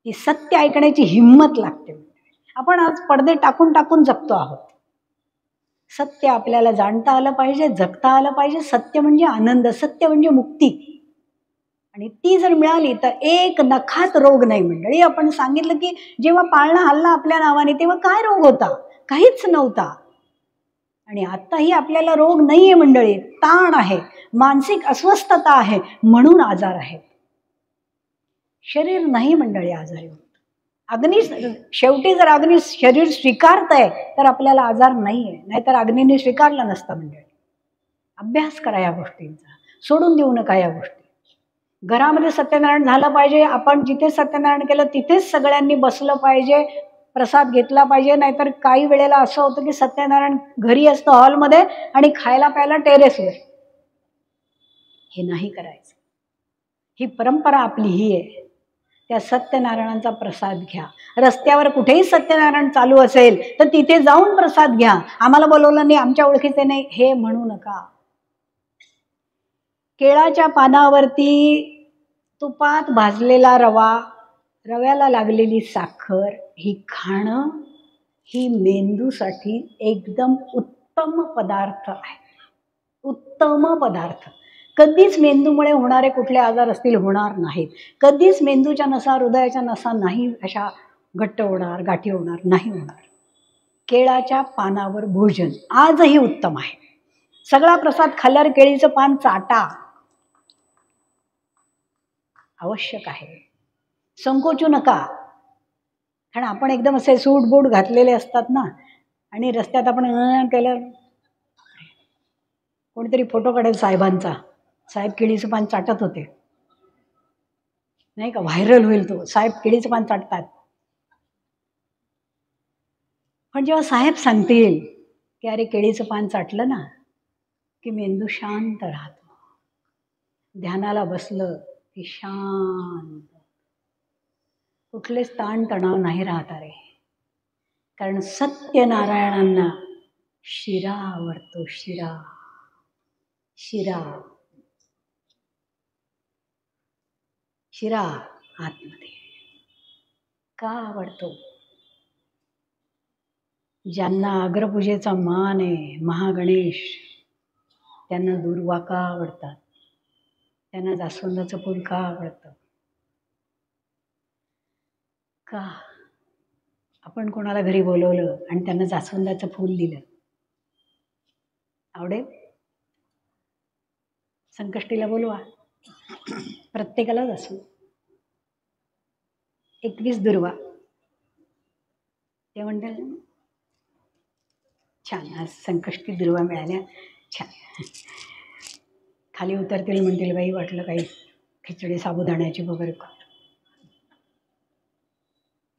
ही सत्य ऐकण्याची हिंमत लागते. आपण आज पडदे टाकून टाकून जगतो आहोत. सत्य आपल्याला जाणता आलं पाहिजे, जगता आलं पाहिजे. सत्य म्हणजे आनंद, सत्य म्हणजे मुक्ती. आणि ती जर मिळाली तर एक नखात रोग नाही. मंडळी, आपण सांगितलं की जेव्हा पाळणा हल्ला आपल्या नावाने तेव्हा काय रोग होता? काहीच नव्हता. आणि आताही आपल्याला रोग नाहीये मंडळी, ताण आहे, मानसिक अस्वस्थता आहे, म्हणून आजार आहेत. शरीर नाही मंडळी आजारी होत. अग्नी शेवटी जर अग्नी शरीर स्वीकारतंय तर आपल्याला आजार नाहीये, नाहीतर अग्नीने स्वीकारलं नसतं. मंडळी, अभ्यास करा या गोष्टींचा, सोडून देऊ नका या गोष्टी. घरामध्ये सत्यनारायण झालं पाहिजे. आपण जिथे सत्यनारायण केलं तिथेच सगळ्यांनी बसलं पाहिजे, प्रसाद घेतला पाहिजे. नाहीतर काही वेळेला असं होतं की सत्यनारायण घरी असतं हॉलमध्ये आणि खायला प्यायला टेरेसवर. हे नाही करायचं. ही परंपरा आपली ही आहे. त्या सत्यनारायणांचा प्रसाद घ्या. रस्त्यावर कुठेही सत्यनारायण चालू असेल तर तिथे जाऊन प्रसाद घ्या. आम्हाला बोलवलं नाही, आमच्या ओळखीचे नाही, हे म्हणू नका. केळाच्या पानावरती तुपात भाजलेला रवा, रव्याला लागलेली साखर, ही खाणं ही मेंदूसाठी एकदम उत्तम पदार्थ आहे. उत्तम पदार्थ. कधीच मेंदूमुळे होणारे कुठले आजार असतील होणार नाहीत. कधीच मेंदूच्या नसा, हृदयाच्या नसा नाही अशा घट्ट होणार, गाठी होणार नाही होणार. केळाच्या पानावर भोजन आजही उत्तम आहे. सगळा प्रसाद खाल्ल्यावर केळीचं पान चाटा, आवश्यक आहे. संकोचू नका. कारण आपण एकदम असे सूट बूट घातलेले असतात ना, आणि रस्त्यात आपण केलं, कोणीतरी फोटो काढेल साहेबांचा, साहेब केळीचं पान चाटत होते, नाही का, व्हायरल होईल तो, साहेब केळीचं पान चाटतात. पण जेव्हा साहेब सांगतील की अरे केळीचं पान चाटलं ना की मेंदू शांत राहतो, ध्यानाला बसलं की शांत, कुठलेच ताण तणाव नाही राहत. रे, कारण सत्यनारायणांना शिरा आवडतो. शिरा, शिरा, शिरा आतमध्ये का आवडतो? ज्यांना अग्रपूजेचा मान आहे, महागणेश, त्यांना दुर्वा का आवडतात? त्यांना जास्वंदाचं फूल का आवडतं? का? आपण कोणाला घरी बोलवलं आणि त्यांना जास्वंदाचं फूल दिलं, आवडेल? संकष्टीला बोलवा, प्रत्येकालाच असू 21 दुर्वा, ते म्हणतात छान, आज संकष्टी दुर्वा मिळाल्या, छान. खाली उतरतील, म्हणतील बाई वाटलं काही खिचडी साबुदाण्याची वगैरे.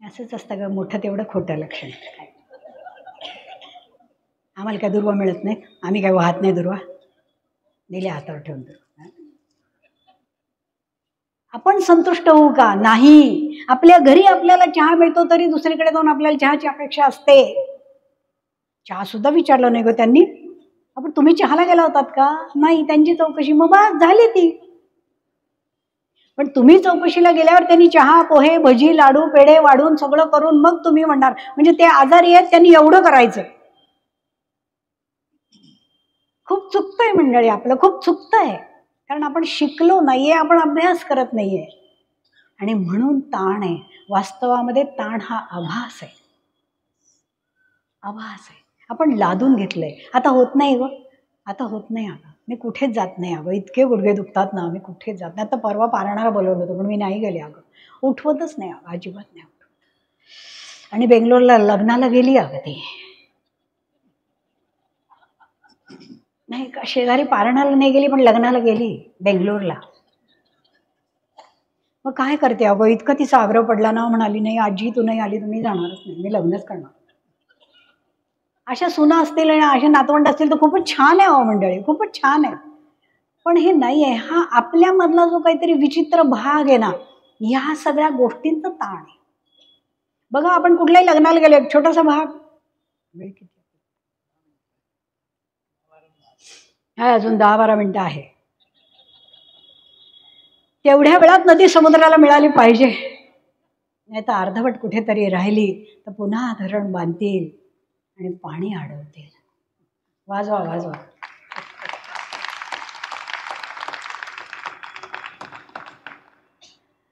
असंच असतं ग, मोठं तेवढं खोटं लक्षण. आम्हाला काय दुर्वा मिळत नाही, आम्ही काय वाहत नाही दुर्वा, दिल्या हातावर ठेवून दुर्वा. आपण संतुष्ट होऊ का? नाही. आपल्या घरी आपल्याला चहा मिळतो तरी दुसरीकडे जाऊन आपल्याला चहाची अपेक्षा असते. चहा सुद्धा विचारलं नाही ग त्यांनी. आपण तुम्ही चहाला गेला होतात का? नाही. त्यांची चौकशी, मग बस झाली ती. पण तुम्ही चौकशीला गेल्यावर त्यांनी चहा, पोहे, भजी, लाडू, पेढे वाढून सगळं करून मग तुम्ही म्हणणार, म्हणजे ते आजारी आहेत त्यांनी एवढं करायचं. खूप चुकतंय मंडळी, आपलं खूप चुकतंय. कारण आपण शिकलो नाहीये, आपण अभ्यास करत नाहीये, आणि म्हणून ताण आहे. वास्तवामध्ये ताण हा आभास आहे, आभास आहे. आपण लादून घेतलंय. आता होत नाही ग, आता होत नाही. अगं मी कुठेच जात नाही. अगं इतके गुडघे दुखतात ना, मी कुठेच जात नाही. आता परवा पारणाला बोलवलं होतं पण मी नाही गेले. अगं उठवतच नाही, अगं अजिबात नाही उठवत. आणि बेंगलोरला लग्नाला गेली अगं ती, नाही का, शेजारी पारणाला नाही गेली पण लग्नाला गेली बेंगलोरला. मग काय करते अगं, इतकं तिचा आग्रह पडला ना, म्हणाली नाही आजी तू नाही आली तर मी जाणारच नाही, मी लग्नच करणार. अशा सुना असतील आणि अशा नातवंड असतील तर खूपच छान आहे हो मंडळी, खूपच छान आहे. पण हे नाही आहे. हा आपल्यामधला जो काहीतरी विचित्र भाग आहे ना, ह्या सगळ्या गोष्टींचा ताण आहे. बघा, आपण कुठल्याही लग्नाला गेलो, एक छोटासा भाग, अजून 10-12 मिनिटं आहे, तेवढ्या वेळात नदी समुद्राला मिळाली पाहिजे, नाही तर अर्धवट कुठेतरी राहिली तर पुन्हा धरण बांधतील आणि पाणी अडवतील. वाजवा वाजवा.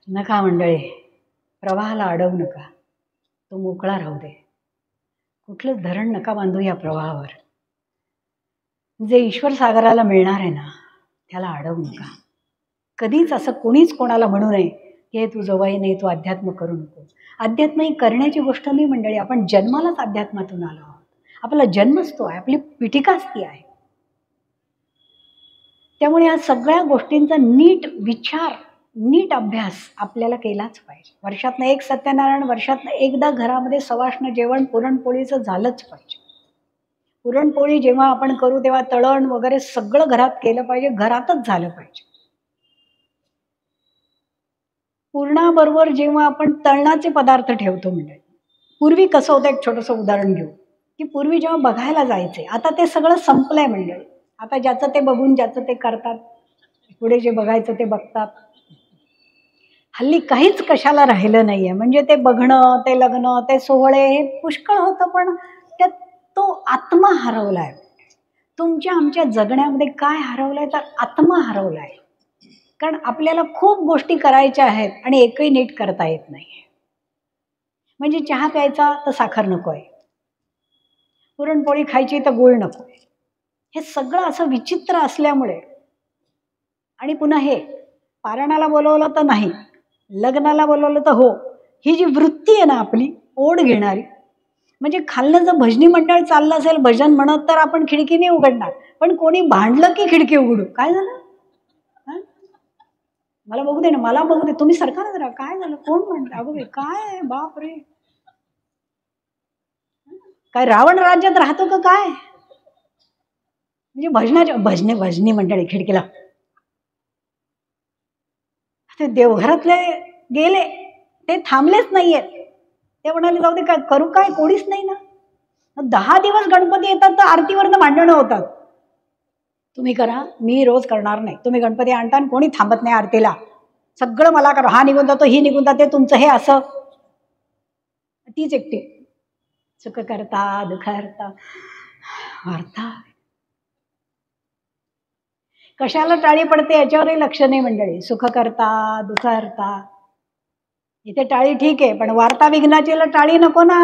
नका मंडळी, प्रवाहाला अडवू नका, तो मोकळा राहू दे. कुठलंच धरण नका बांधू या प्रवाहावर. जे ईश्वर सागराला मिळणार आहे ना, त्याला अडवू नका. कधीच असं कोणीच कोणाला म्हणू नये की हे तू जवळ नाही, तू अध्यात्म करू नको. अध्यात्म ही करण्याची गोष्ट नाही मंडळी. आपण जन्मालाच अध्यात्मातून आलो आहोत. आपला जन्मच तो आहे, आपली पिठिकाच ती आहे. त्यामुळे या सगळ्या गोष्टींचा नीट विचार, नीट अभ्यास आपल्याला केलाच पाहिजे. वर्षातनं एक सत्यनारायण, वर्षातनं एकदा घरामध्ये सवाष्ण जेवण पुरणपोळीचं झालंच पाहिजे. पुरणपोळी जेव्हा आपण करू तेव्हा तळण वगैरे सगळं घरात केलं पाहिजे, घरातच झालं पाहिजे. पुरणाबरोबर जेव्हा आपण तळणाचे पदार्थ ठेवतो म्हणजे पूर्वी कसं होतं, एक छोटंसं उदाहरण घेऊ की पूर्वी जेव्हा बघायला जायचे, आता ते सगळं संपलंय म्हणजे. आता ज्याचं ते बघून ज्याचं ते करतात, पुढे जे बघायचं ते बघतात. हल्ली काहीच कशाला राहिलं नाहीये. म्हणजे ते बघणं, ते लग्न, ते सोहळे हे पुष्कळ होतं, पण त्यात तो आत्मा हरवलाय. तुमच्या आमच्या जगण्यामध्ये काय हरवलंय तर आत्मा हरवलाय. कारण आपल्याला खूप गोष्टी करायच्या आहेत आणि एकही नीट करता येत नाही. म्हणजे चहा प्यायचा तर साखर नको आहे, पुरणपोळी खायची तर गूळ नको आहे. हे सगळं असं विचित्र असल्यामुळे, आणि पुन्हा हे पारणाला बोलवलं तर नाही, लग्नाला बोलवलं तर हो, ही जी वृत्ती आहे ना आपली ओढ घेणारी. म्हणजे खाल्लं जर भजनी मंडळ चाललं असेल भजन म्हणत, तर आपण खिडकी नाही उघडणार, पण कोणी भांडलं की खिडकी उघडू. काय झालं, मला बघू दे ना, मला बघू दे, तुम्ही सरका ना जरा, काय झालं, कोण म्हणतं, अगं काय बाप रे, काय रावण राज्यात राहतो का काय. म्हणजे भजनी मंडळी खिडकीला, ते देवघरातले गेले, ते थांबलेच नाहीयेत. ते म्हणाले जाऊ दे, काय करू, काय कोणीच नाही ना. 10 दिवस गणपती येतात तर आरतीवरनं भांडणं होतात. तुम्ही करा, मी रोज करणार नाही. तुम्ही गणपती आणता आणि कोणी थांबत नाही आरतीला, सगळं मला करा, हा निघून जातो, ही निघून जाते, तुमचं हे असं. तीच एकटी सुख करता दुःख हरता वार्ता. कशाला टाळी पडते याच्यावरही लक्ष नाही मंडळी. सुख करता दुःख हरता, इथे टाळी ठीक आहे, पण वार्ता विघ्नाचीला टाळी नको ना,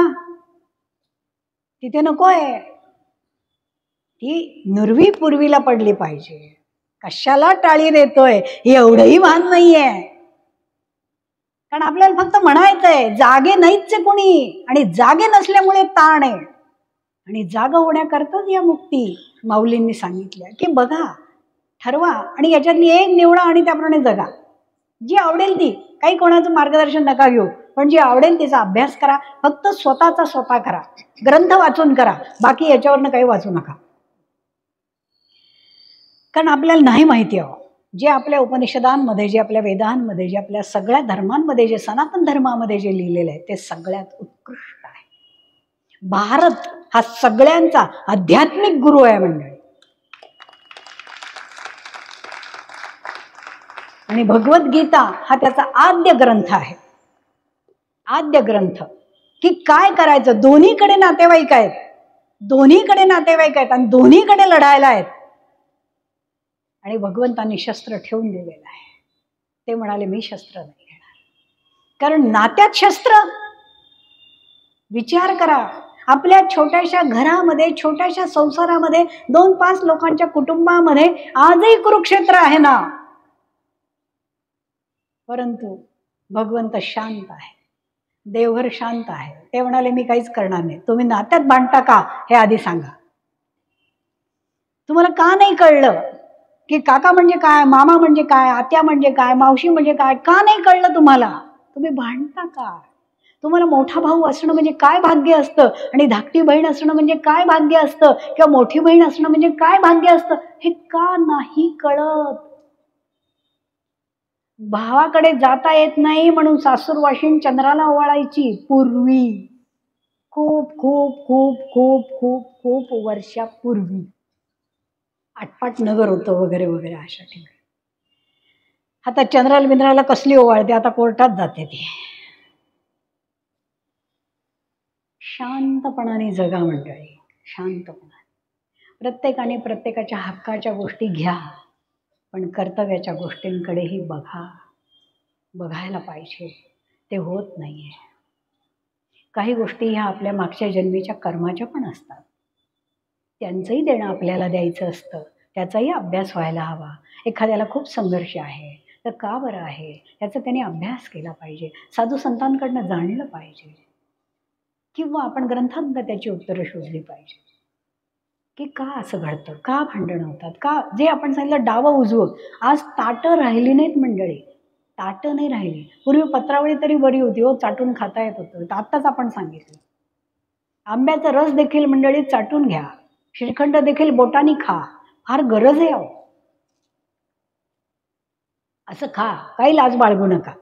तिथे नकोय. ती नुरवी पूर्वीला पडली पाहिजे. कशाला टाळी देतोय एवढंही भान नाहीये. कारण आपल्याला फक्त म्हणायचंय, जागे नाहीच कोणी, आणि जागे नसल्यामुळे ताण आहे. आणि जागा होण्याकरताच या मुक्ती माऊलींनी सांगितल्या की बघा, ठरवा आणि याच्यातली एक निवडा आणि त्याप्रमाणे जगा. जी आवडेल ती, काही कोणाचं मार्गदर्शन नका घेऊ, पण जी आवडेल तिचा अभ्यास करा. फक्त स्वतःचा स्वतः करा, ग्रंथ वाचून करा, बाकी याच्यावरनं काही वाचू नका. कारण आपल्याला नाही माहिती आहे, जे आपल्या उपनिषदांमध्ये, जे आपल्या वेदांमध्ये, जे आपल्या सगळ्या धर्मांमध्ये, जे सनातन धर्मामध्ये जे लिहिलेलं आहे ते सगळ्यात उत्कृष्ट आहे. भारत हा सगळ्यांचा आध्यात्मिक गुरु आहे मंडळी. आणि भगवद्गीता हा त्याचा आद्य ग्रंथ आहे. आद्य ग्रंथ की काय करायचं. दोन्हीकडे नातेवाईक आहेत, दोन्हीकडे नातेवाईक आहेत आणि दोन्हीकडे लढायला आहेत. आणि भगवंतांनी शस्त्र ठेवून दिलेलं आहे. ते म्हणाले मी शस्त्र नाही घेणार. कारण नात्यात शस्त्र. विचार करा, आपल्या छोट्याशा घरामध्ये, छोट्याशा संसारामध्ये, 2-5 लोकांच्या कुटुंबामध्ये आजही कुरुक्षेत्र आहे ना, परंतु भगवंत शांत आहे, देवघर शांत आहे. ते म्हणाले मी काहीच करणार नाही. तुम्ही नात्यात भांडता का हे आधी सांगा. तुम्हाला का नाही कळलं की काका म्हणजे काय, मामा म्हणजे काय, आत्या म्हणजे काय, मावशी म्हणजे काय, का नाही कळलं तुम्हाला. तुम्ही भांडता का. तुम्हाला मोठा भाऊ असणं म्हणजे काय भाग्य असतं, आणि धाकटी बहीण असणं म्हणजे काय भाग्य असतं, किंवा मोठी बहीण असणं म्हणजे काय भाग्य असतं, हे का नाही कळत. भावाकडे जाता येत नाही म्हणून सासूरवाशीन चंद्राला ओवाळायची पूर्वी, खूप खूप खूप खूप खूप खूप वर्षापूर्वी. आटपाट नगर होतं वगैरे वगैरे अशा ठिकाणी. आता चंद्राला बिंद्राला कसली ओवाळते, आता कोर्टात जाते ती. शांतपणाने जगा मंडळी, शांतपणाने. प्रत्येकाने प्रत्येकाच्या हक्काच्या गोष्टी घ्या, पण कर्तव्याच्या गोष्टींकडेही बघायला पाहिजे. ते होत नाही आहे. काही गोष्टी ह्या आपल्या मागच्या जन्मीच्या कर्माच्या पण असतात. त्यांचंही देणं आपल्याला द्यायचं असतं. त्याचाही अभ्यास व्हायला हवा. एखाद्याला खूप संघर्ष आहे, तर का बरं आहे याचा त्याने अभ्यास केला पाहिजे. साधू संतांकडनं जाणलं पाहिजे, किंवा आपण ग्रंथांत त्याची उत्तरं शोधली पाहिजे की का असं घडतं, का भांडणं होतात, का जे आपण सांगितलं डावं उजवं. आज ताटं राहिली नाहीत मंडळी, ताटं नाही राहिली. पूर्वी पत्रावळी तरी बरी होती हो, चाटून खाता येत होतं. आत्ताच आपण सांगितलं आंब्याचा रस देखील मंडळी चाटून घ्या, श्रीखंड देखील बोटानी खा, फार गरज आहे अहो. असं खा, काही लाज बाळगू नका.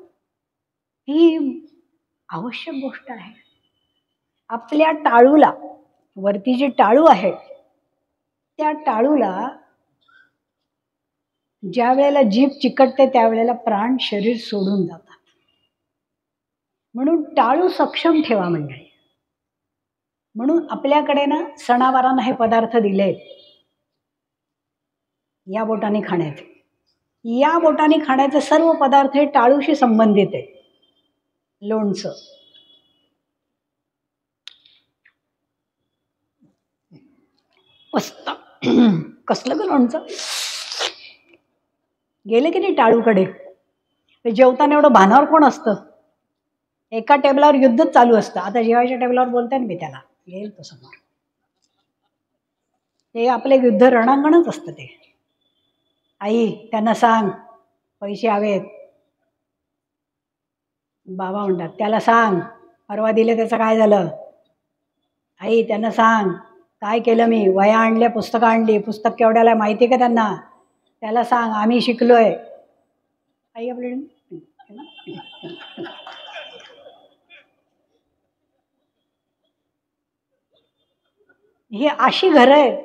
ही आवश्यक गोष्ट आहे. आपल्या टाळूला, वरती जे टाळू आहे त्या टाळूला ज्या वेळेला जीभ चिकटते त्यावेळेला प्राण शरीर सोडून जातात. म्हणून टाळू सक्षम ठेवा मंडळी. म्हणून आपल्याकडे ना सणावारांना हे पदार्थ दिलेत, या बोटाने खाण्याचे. या बोटाने खाण्याचे सर्व पदार्थ हे टाळूशी संबंधित आहेत. लोणचं, मस्त कसलं ग लोणचं. गेले की नाही टाळूकडे, जेवताना एवढं भानावर कोण असतं. एका टेबलावर युद्धच चालू असतं. आता जेवायच्या टेबलावर बोलते ना मी, त्याला येईल तो समोर. ते आपले युद्ध रणांगणच असतं ते. आई त्यांना सांग पैसे हवेत. बाबा म्हणतात त्याला सांग परवा दिले त्याचं काय झालं. आई त्यांना सांग काय केलं मी, वह्या आणल्या, पुस्तकं आणली, पुस्तक केवढ्याला माहिती का त्यांना, त्याला सांग आम्ही शिकलोय. आई आपली ही अशी घरं आहेत.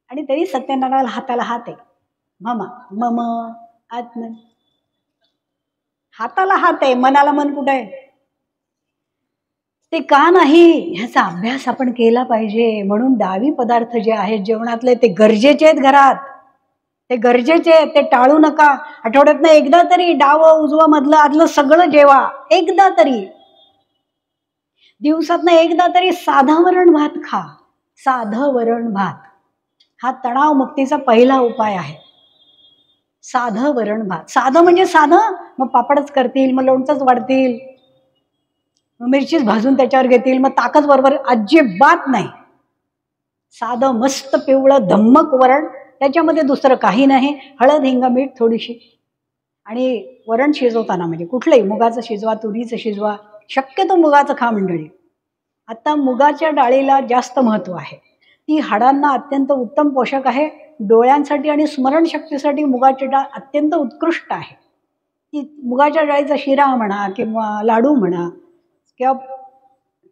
आणि तरी सत्यनारायण हाताला हात आहे. ममा मम आत्म, हाताला हात आहे, मनाला मन कुठं आहे. ते का नाही ह्याचा अभ्यास आपण केला पाहिजे. म्हणून डावी पदार्थ जे आहेत जेवणातले ते गरजेचे आहेत. घरात ते गरजेचे आहेत, ते टाळू नका. आठवड्यातनं एकदा तरी डावं उजवा मधलं आदलं सगळं जेवा. एकदा तरी दिवसातनं एकदा तरी साधं वरण भात खा. साधं वरण भात हा तणाव मुक्तीचा पहिला उपाय आहे. साधं वरण भात. साधं म्हणजे साधं, मग पापडच करतील, मग लोणचंच वाढतील, मग मिरचीच भाजून त्याच्यावर घेतील, मग ताकच बरोबर, अजिबात नाही. साधं मस्त पिवळं धम्मक वरण, त्याच्यामध्ये दुसरं काही नाही. हळद, हिंग, मीठ थोडीशी. आणि वरण शिजवताना म्हणजे कुठलंही, मुगाचं शिजवा, तुरीचं शिजवा, शक्यतो मुगाचं खा मंडळी. आता मुगाच्या डाळीला जास्त महत्त्व आहे. ती हाडांना अत्यंत उत्तम पोषक आहे. डोळ्यांसाठी आणि स्मरणशक्तीसाठी मुगाची डाळ अत्यंत उत्कृष्ट आहे. ती मुगाच्या डाळीचा शिरा म्हणा किंवा लाडू म्हणा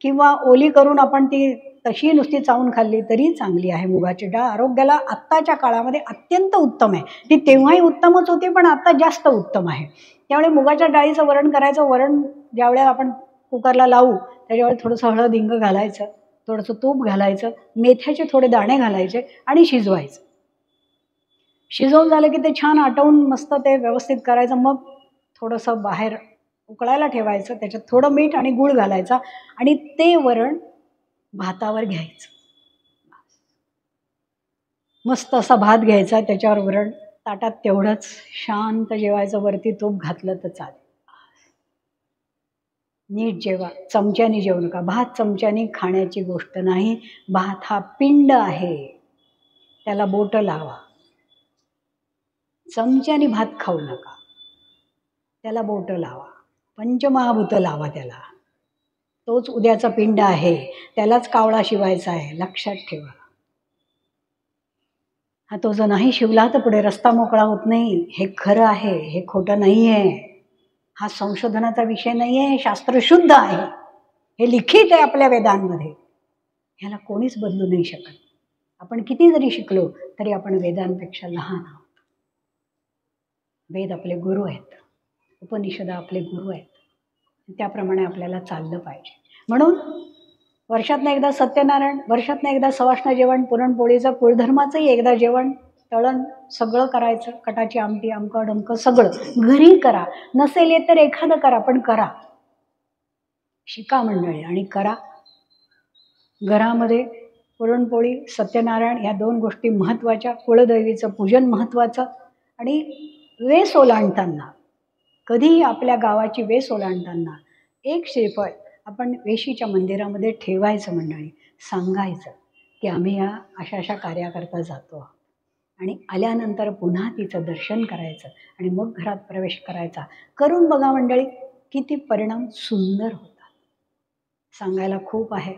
किंवा ओली करून आपण ती तशी नुसती चावून खाल्ली तरी चांगली आहे. मुगाची डाळ आरोग्याला आत्ताच्या काळामध्ये अत्यंत उत्तम आहे. ती तेव्हाही उत्तमच होती, पण आता जास्त उत्तम आहे. त्यामुळे मुगाच्या डाळीचं वरण करायचं. वरण ज्यावेळेला आपण कुकरला लावू त्याच्यावर थोडंसं हळद हिंग घालायचं, थोडंसं तूप घालायचं, मेथ्याचे थोडे दाणे घालायचे आणि शिजवायचं. शिजवून झालं की ते छान आटवून मस्त ते व्यवस्थित करायचं. मग थोडंसं बाहेर उकळायला ठेवायचं, त्याच्यात थोडं मीठ आणि गूळ घालायचा आणि ते वरण भातावर घ्यायचं. मस्त असा भात घ्यायचा, त्याच्यावर वरण, ताटात तेवढंच शांत जेवायचं. वरती तूप घातलं तर चालेल. नीट जेवा, चमच्याने जेवू नका. भात चमच्याने खाण्याची गोष्ट नाही. भात हा पिंड आहे, त्याला बोटं लावा. चमच्याने भात खाऊ नका, त्याला बोटं लावा. पंचमहाभूतं लावा त्याला. तोच उद्याचा पिंड आहे, त्यालाच कावळा शिवायचा आहे, लक्षात ठेवा. हा तो जर नाही शिवला तर पुढे रस्ता मोकळा होत नाही. हे खरं आहे, हे खोटं नाही आहे. हा संशोधनाचा विषय नाही आहे, हे शास्त्र शुद्ध आहे, हे लिखित आहे आपल्या वेदांमध्ये. ह्याला कोणीच बदलू नाही शकत. आपण किती जरी शिकलो तरी आपण वेदांपेक्षा लहान आहोत. वेद आपले गुरु आहेत, उपनिषद आपले गुरु आहेत. त्याप्रमाणे आपल्याला चाललं पाहिजे. म्हणून वर्षातनं एकदा सत्यनारायण, वर्षातनं एकदा सवाष्ण जेवण, पुरणपोळीचं, कुळधर्माचंही एकदा जेवण, तळण सगळं करायचं. कटाची आमटी, अमकं ढमकं सगळं घरी करा. नसेल येत तर एखादं करा, पण करा. शिका मंडळी आणि करा. घरामध्ये पुरणपोळी, सत्यनारायण या 2 गोष्टी महत्त्वाच्या. कुळदेवीचं पूजन महत्त्वाचं. आणि वेस ओलांडताना, कधीही आपल्या गावाची वेस ओलांडताना एक श्रीफळ आपण वेशीच्या मंदिरामध्ये ठेवायचं मंडळी. सांगायचं की आम्ही या अशा अशा कार्याकरता जातो आणि आल्यानंतर पुन्हा तिचं दर्शन करायचं आणि मग घरात प्रवेश करायचा. करून बघा मंडळी, किती परिणाम सुंदर होतात. सांगायला खूप आहे,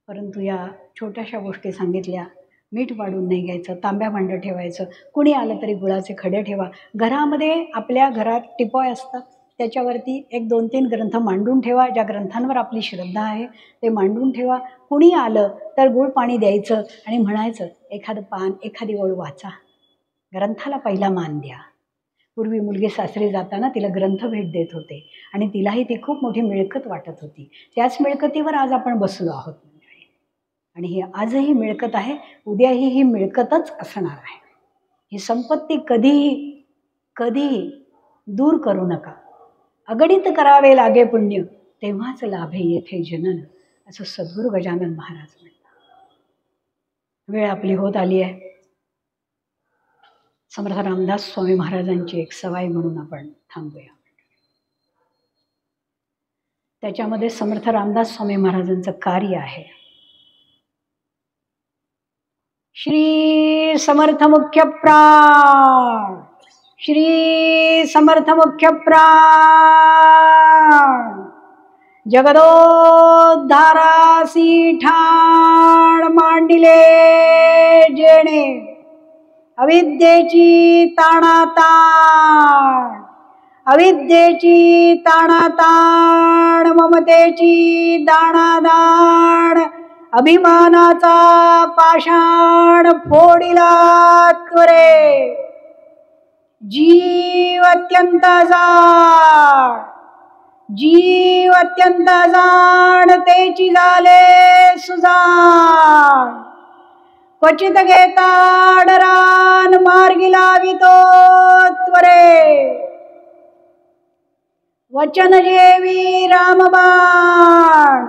परंतु या छोट्याशा गोष्टी सांगितल्या. मीठ वाढून नाही घ्यायचं, तांब्या भांडं ठेवायचं, कुणी आलं तरी गुळाचे खडे ठेवा. घरामध्ये आपल्या घरात टिपॉय असतात, त्याच्यावरती 1, 2, 3 ग्रंथ मांडून ठेवा. ज्या ग्रंथांवर आपली श्रद्धा आहे ते मांडून ठेवा. कुणी आलं तर गुळ पाणी द्यायचं आणि म्हणायचं एखादं पान, एखादी ओळ वाचा. ग्रंथाला पहिला मान द्या. पूर्वी मुलगी सासरी जाताना तिला ग्रंथ भेट देत होते आणि तिलाही ती खूप मोठी मिळकत वाटत होती. त्याच मिळकतीवर आज आपण बसलो आहोत मंडळी. आणि ही आजही मिळकत आहे, उद्याही ही मिळकतच असणार आहे. ही संपत्ती कधीही दूर करू नका. अगणित करावे लागे पुण्य, तेव्हाच लाभे येथे जनन, असं सद्गुरू गजानन महाराज म्हणतात. वेळ आपली होत आली आहे. समर्थ रामदास स्वामी महाराजांची एक सवाई म्हणून आपण थांबूया. त्याच्यामध्ये समर्थ रामदास स्वामी महाराजांचं कार्य आहे. श्री समर्थ मुख्य प्राण, श्री समर्थ मुख्य प्राण, जगदोद्धारासी ठाण मांडिले जेणे, अविद्येची ताणाताण, अविद्येची ताणाताण, ममतेची दाणादाण, अभिमानाचा पाषाण फोडिला त्वरे. जीव अत्यंत जाण, जीव अत्यंत जाण, तेची झाले सुजाण. क्वचित घेता डरान, मार्गी लावितो त्वरे. वचन जेवी रामबाण,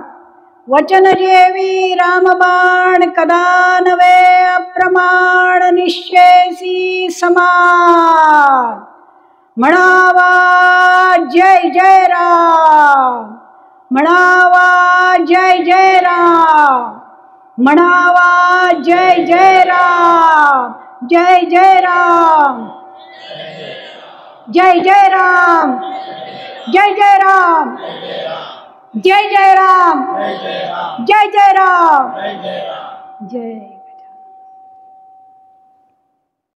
वचन जेवी रामबाण, कदा नवे अप्रमाण, निश्चेसी समान. म्हणावा जय जय राम, म्हणावा जय जय राम, म्हणावा जय जय राम, जय जय राम, जय जय राम, जय जय राम, जय जय राम, जय जय राम, जय.